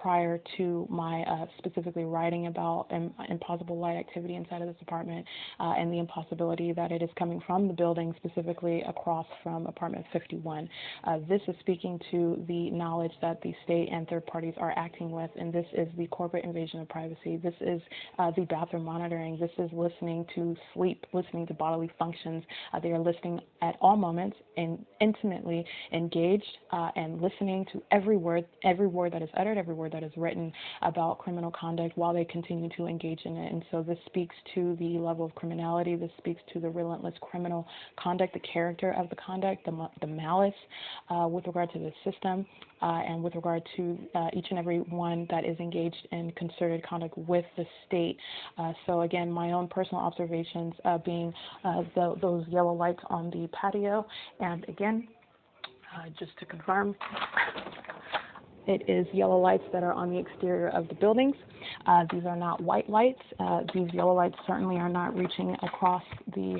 prior to my specifically writing about impossible light activity inside of this apartment and the impossibility that it is coming from the building, specifically across from apartment 51. This is speaking to the knowledge that the state and third parties are acting with, and this is the corporate invasion of privacy. This is the bathroom monitoring. This is listening to sleep, listening to bodily functions. They are listening at all moments and intimately engaged and listening to every word that is uttered, every word that is written about criminal conduct while they continue to engage in it. And so this speaks to the level of criminality. This speaks to the relentless criminal conduct, the character of the conduct, the malice with regard to the system and with regard to each and every one that is engaged in concerted conduct with the state. So again, my own personal observations being those yellow lights on the patio. And again, just to confirm, it is yellow lights that are on the exterior of the buildings. These are not white lights. These yellow lights certainly are not reaching across the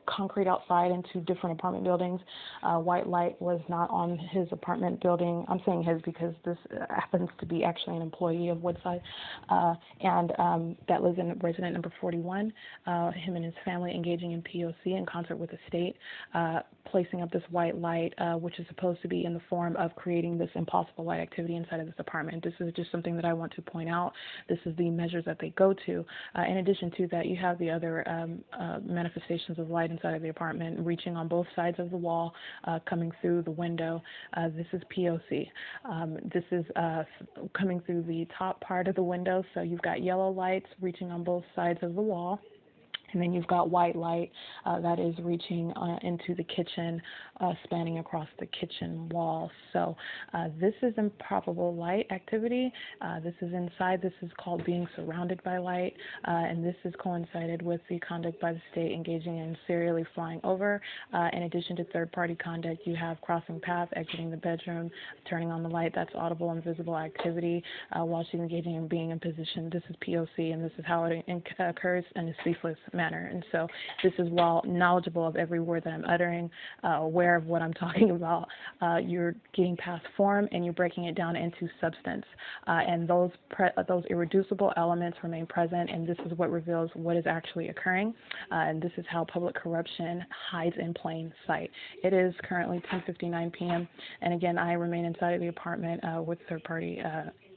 concrete outside into different apartment buildings. White light was not on his apartment building. I'm saying his because this happens to be actually an employee of Woodside, and that lives in resident number 41. Him and his family engaging in P.O.C. in concert with the state, placing up this white light, which is supposed to be in the form of creating this impossible light activity inside of this apartment. This is just something that I want to point out. This is the measures that they go to. In addition to that, you have the other manifestations of light inside of the apartment, reaching on both sides of the wall, coming through the window. This is P.O.C. This is coming through the top part of the window, so you've got yellow lights reaching on both sides of the wall. And then you've got white light that is reaching into the kitchen, spanning across the kitchen wall. So this is improbable light activity. This is inside. This is called being surrounded by light. And this is coincided with the conduct by the state engaging in serially flying over. In addition to third-party conduct, you have crossing paths, exiting the bedroom, turning on the light. That's audible and visible activity while she's engaging in being in position. This is POC, and this is how it occurs in a ceaseless manner. And so this is, while knowledgeable of every word that I'm uttering, aware of what I'm talking about, you're getting past form and you're breaking it down into substance. And those irreducible elements remain present, and this is what reveals what is actually occurring. And this is how public corruption hides in plain sight. It is currently 10:59 p.m. and again, I remain inside of the apartment with third party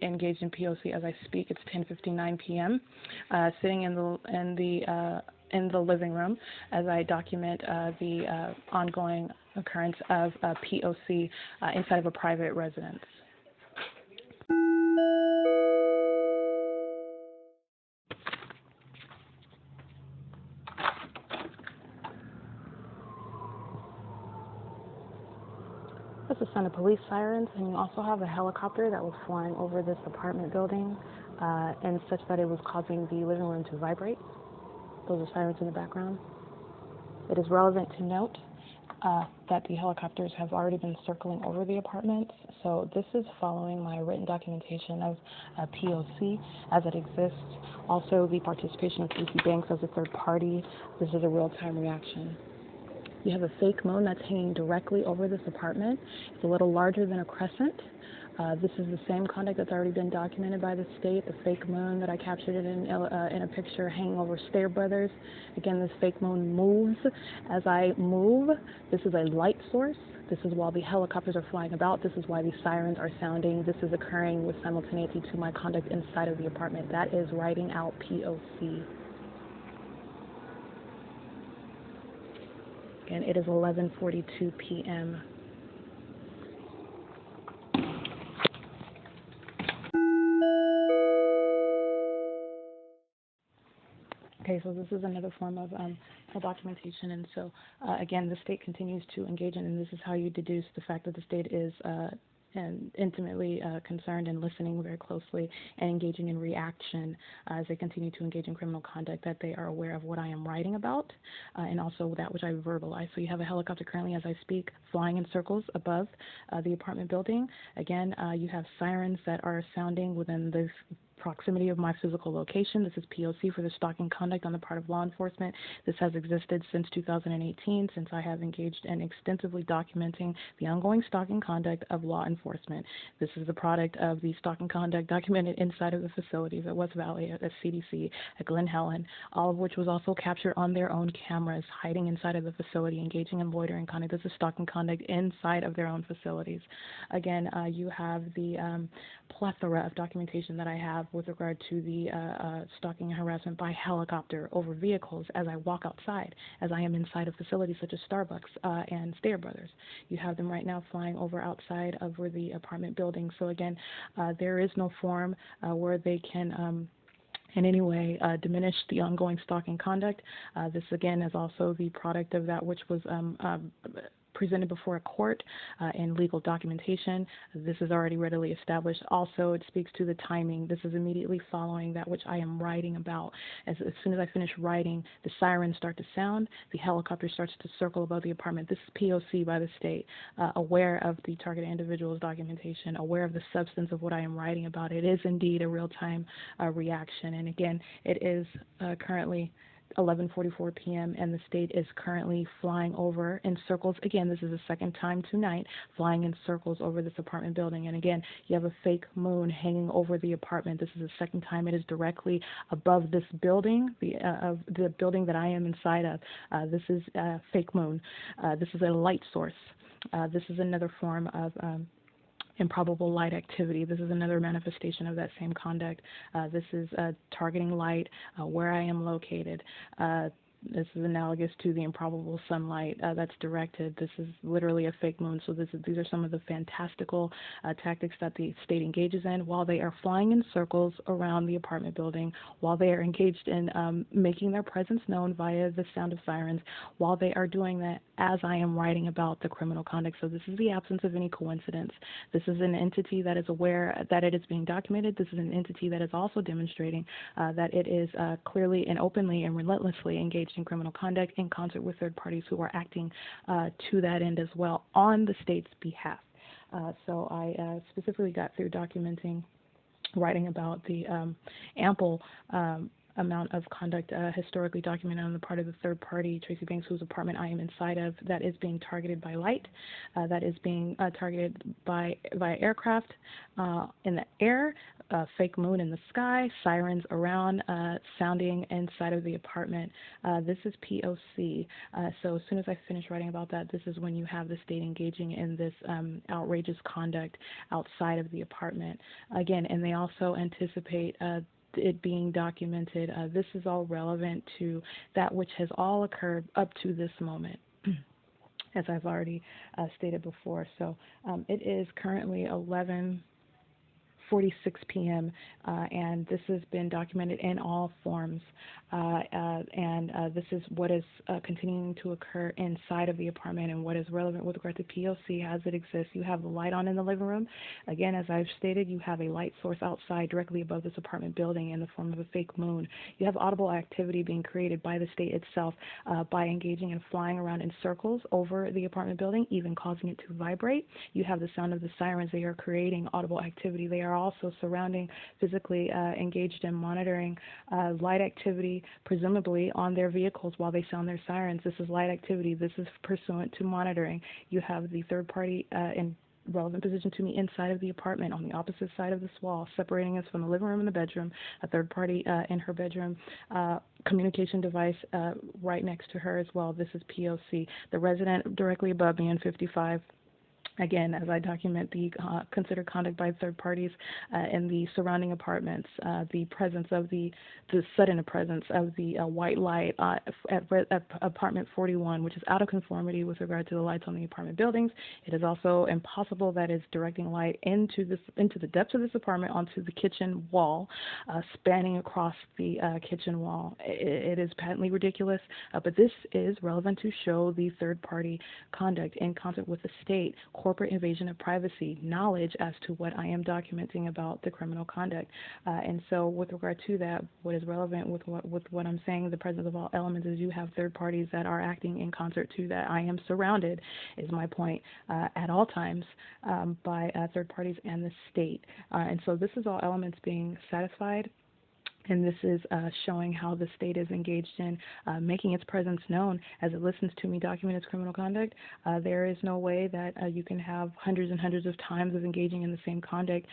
engaged in POC as I speak. It's 10:59 p.m. Sitting in the living room as I document the ongoing occurrence of POC inside of a private residence. That's the sound of police sirens, and you also have a helicopter that was flying over this apartment building and such that it was causing the living room to vibrate. Those are sirens in the background. It is relevant to note that the helicopters have already been circling over the apartments. So this is following my written documentation of POC as it exists. Also, the participation of PC Banks as a third party. This is a real-time reaction. You have a fake moon that's hanging directly over this apartment. It's a little larger than a crescent. This is the same conduct that's already been documented by the state, the fake moon that I captured it in a picture hanging over Stair Brothers. Again, this fake moon moves as I move. This is a light source. This is while the helicopters are flying about. This is why the sirens are sounding. This is occurring with simultaneity to my conduct inside of the apartment. That is writing out POC. Again, it is 11:42 p.m. Okay, so this is another form of documentation, and so again, the state continues to engage in, and this is how you deduce the fact that the state is intimately concerned and listening very closely and engaging in reaction as they continue to engage in criminal conduct, that they are aware of what I am writing about and also that which I verbalize. So you have a helicopter currently as I speak flying in circles above the apartment building. Again, you have sirens that are sounding within this proximity of my physical location. This is P.O.C. for the stalking conduct on the part of law enforcement. This has existed since 2018, since I have engaged in extensively documenting the ongoing stalking conduct of law enforcement. This is the product of the stalking conduct documented inside of the facilities at West Valley, at CDC, at GLEN, HELEN, all of which was also captured on their own cameras, hiding inside of the facility, engaging in loitering conduct. This is stalking conduct inside of their own facilities. Again, you have the plethora of documentation that I have with regard to the stalking and harassment by helicopter over vehicles as I walk outside, as I am inside of facilities such as Starbucks and Stater Brothers. You have them right now flying outside over the apartment building. So again, there is no form where they can in any way diminish the ongoing stalking conduct. This again is also the product of that which was presented before a court in legal documentation. This is already readily established. Also, it speaks to the timing. This is immediately following that which I am writing about. As soon as I finish writing, the sirens start to sound, the helicopter starts to circle above the apartment. This is P.O.C. by the state, aware of the targeted individual's documentation, aware of the substance of what I am writing about. It is indeed a real-time reaction. And again, it is currently 11:44 p.m. and the state is currently flying over in circles. Again, this is the second time tonight flying in circles over this apartment building. And again, you have a fake moon hanging over the apartment. This is the second time it is directly above this building, the building that I am inside of. This is a fake moon. This is a light source. This is another form of improbable light activity. This is another manifestation of that same conduct. This is targeting light where I am located. This is analogous to the improbable sunlight that's directed. This is literally a fake moon. So these are some of the fantastical tactics that the state engages in while they are flying in circles around the apartment building, while they are engaged in making their presence known via the sound of sirens, while they are doing that as I am writing about the criminal conduct. So this is the absence of any coincidence. This is an entity that is aware that it is being documented. This is an entity that is also demonstrating that it is clearly and openly and relentlessly engaged in criminal conduct in concert with third parties who are acting to that end as well on the state's behalf. So I specifically got through documenting, writing about the ample amount of conduct historically documented on the part of the third party, TRACEE Banks, whose apartment I am inside of, that is being targeted by light, that is being targeted by aircraft in the air, fake moon in the sky, sirens around, sounding inside of the apartment. This is P.O.C. So as soon as I finish writing about that, this is when you have the state engaging in this outrageous conduct outside of the apartment. Again, and they also anticipate it being documented. This is all relevant to that which has all occurred up to this moment, as I've already stated before. So it is currently 11:46 p.m. And this has been documented in all forms, and this is what is continuing to occur inside of the apartment and what is relevant with regard to P.O.C. as it exists. You have the light on in the living room. Again, as I've stated, you have a light source outside directly above this apartment building in the form of a fake moon. You have audible activity being created by the state itself by engaging and flying around in circles over the apartment building, even causing it to vibrate. You have the sound of the sirens. They are creating audible activity. They are also surrounding, physically engaged in monitoring light activity, presumably on their vehicles while they sound their sirens. This is light activity. This is pursuant to monitoring. You have the third party in relevant position to me inside of the apartment on the opposite side of this wall, separating us from the living room and the bedroom, a third party in her bedroom, communication device right next to her as well. This is P.O.C. The resident directly above me in 55. Again, as I document the considered conduct by third parties in the surrounding apartments, the presence of the sudden presence of the white light at apartment 41, which is out of conformity with regard to the lights on the apartment buildings. It is also impossible that it's directing light into the depths of this apartment onto the kitchen wall, spanning across the kitchen wall. It is patently ridiculous, but this is relevant to show the third party conduct in concert with the state corporate invasion of privacy, knowledge as to what I am documenting about the criminal conduct. And so with regard to that, what is relevant with what I'm saying, the presence of all elements, is you have third parties that are acting in concert to that. I am surrounded, is my point, at all times by third parties and the state. And so this is all elements being satisfied. And this is showing how the state is engaged in making its presence known as it listens to me document its criminal conduct. There is no way that you can have hundreds and hundreds of times of engaging in the same conduct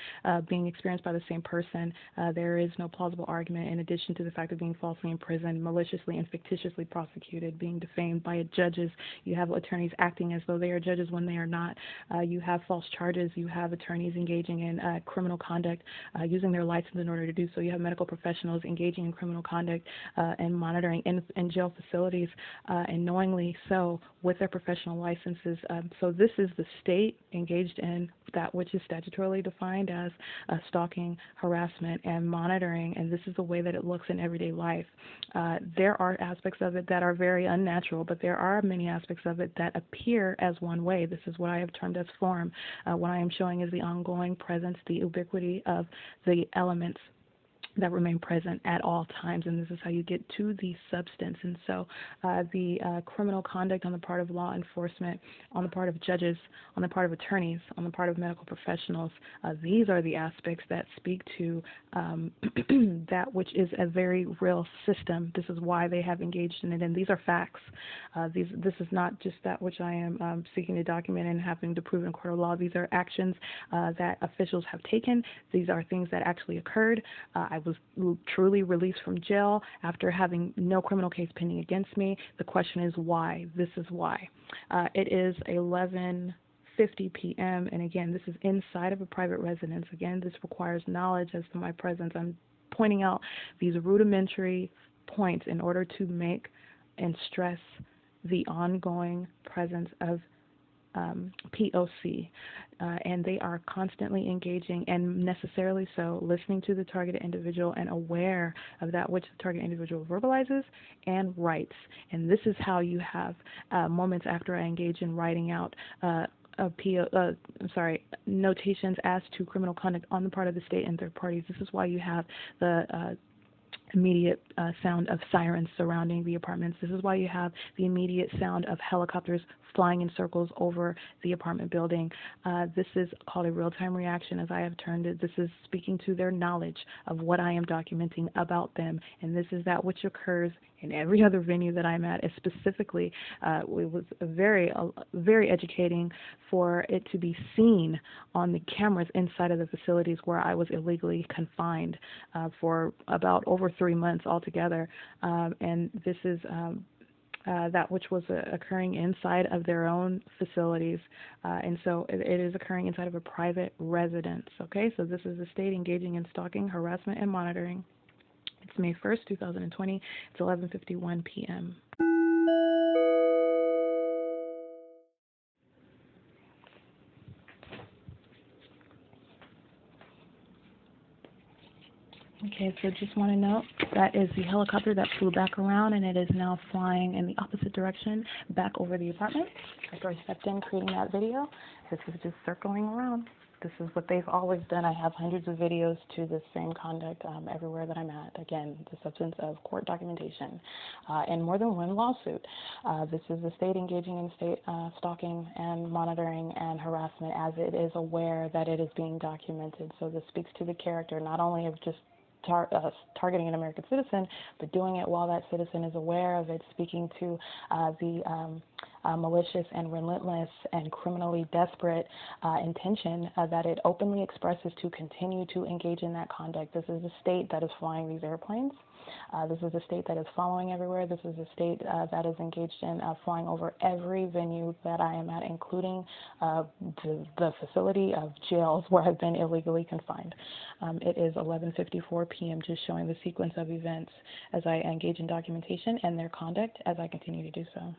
being experienced by the same person. There is no plausible argument, in addition to the fact of being falsely imprisoned, maliciously and fictitiously prosecuted, being defamed by judges. You have attorneys acting as though they are judges when they are not. You have false charges. You have attorneys engaging in criminal conduct, using their license in order to do so. You have medical professionals engaging in criminal conduct and monitoring in jail facilities, and knowingly so with their professional licenses. So this is the state engaged in that which is statutorily defined as stalking, harassment, and monitoring, and this is the way that it looks in everyday life. There are aspects of it that are very unnatural, but there are many aspects of it that appear as one way. This is what I have termed as form. What I am showing is the ongoing presence, the ubiquity of the elements that remain present at all times, and this is how you get to the substance. And so the criminal conduct on the part of law enforcement, on the part of judges, on the part of attorneys, on the part of medical professionals, these are the aspects that speak to that which is a very real system. This is why they have engaged in it, and these are facts. This is not just that which I am seeking to document and having to prove in court of law. These are actions that officials have taken. These are things that actually occurred. I was truly released from jail after having no criminal case pending against me. The question is why. This is why. It is 11:50 p.m. and again, this is inside of a private residence. Again, this requires knowledge as to my presence. I'm pointing out these rudimentary points in order to make and stress the ongoing presence of P.O.C. And they are constantly engaging, and necessarily so, listening to the targeted individual and aware of that which the target individual verbalizes and writes. And this is how you have moments after I engage in writing out notations as to criminal conduct on the part of the state and third parties. This is why you have the immediate sound of sirens surrounding the apartments. This is why you have the immediate sound of helicopters flying in circles over the apartment building. This is called a real-time reaction, as I have termed it. This is speaking to their knowledge of what I am documenting about them, and this is that which occurs in every other venue that I'm at. Specifically, it was very educating for it to be seen on the cameras inside of the facilities where I was illegally confined for about over 3 months altogether, and this is that which was occurring inside of their own facilities, and so it is occurring inside of a private residence. Okay, so this is the state engaging in stalking, harassment, and monitoring. It's May 1st, 2020. It's 11:51 p.m. Okay, so just want to note that is the helicopter that flew back around, and it is now flying in the opposite direction back over the apartment. After I stepped in creating that video, this is just circling around. This is what they've always done. I have hundreds of videos to this same conduct everywhere that I'm at. Again, the substance of court documentation and more than one lawsuit. This is the state engaging in state stalking and monitoring and harassment as it is aware that it is being documented. So this speaks to the character not only of just targeting an American citizen, but doing it while that citizen is aware of it, speaking to the malicious and relentless and criminally desperate intention that it openly expresses to continue to engage in that conduct. This is the state that is flying these airplanes. This is a state that is following everywhere. This is a state that is engaged in flying over every venue that I am at, including the facility of jails where I've been illegally confined. It is 11:54 p.m., just showing the sequence of events as I engage in documentation and their conduct as I continue to do so.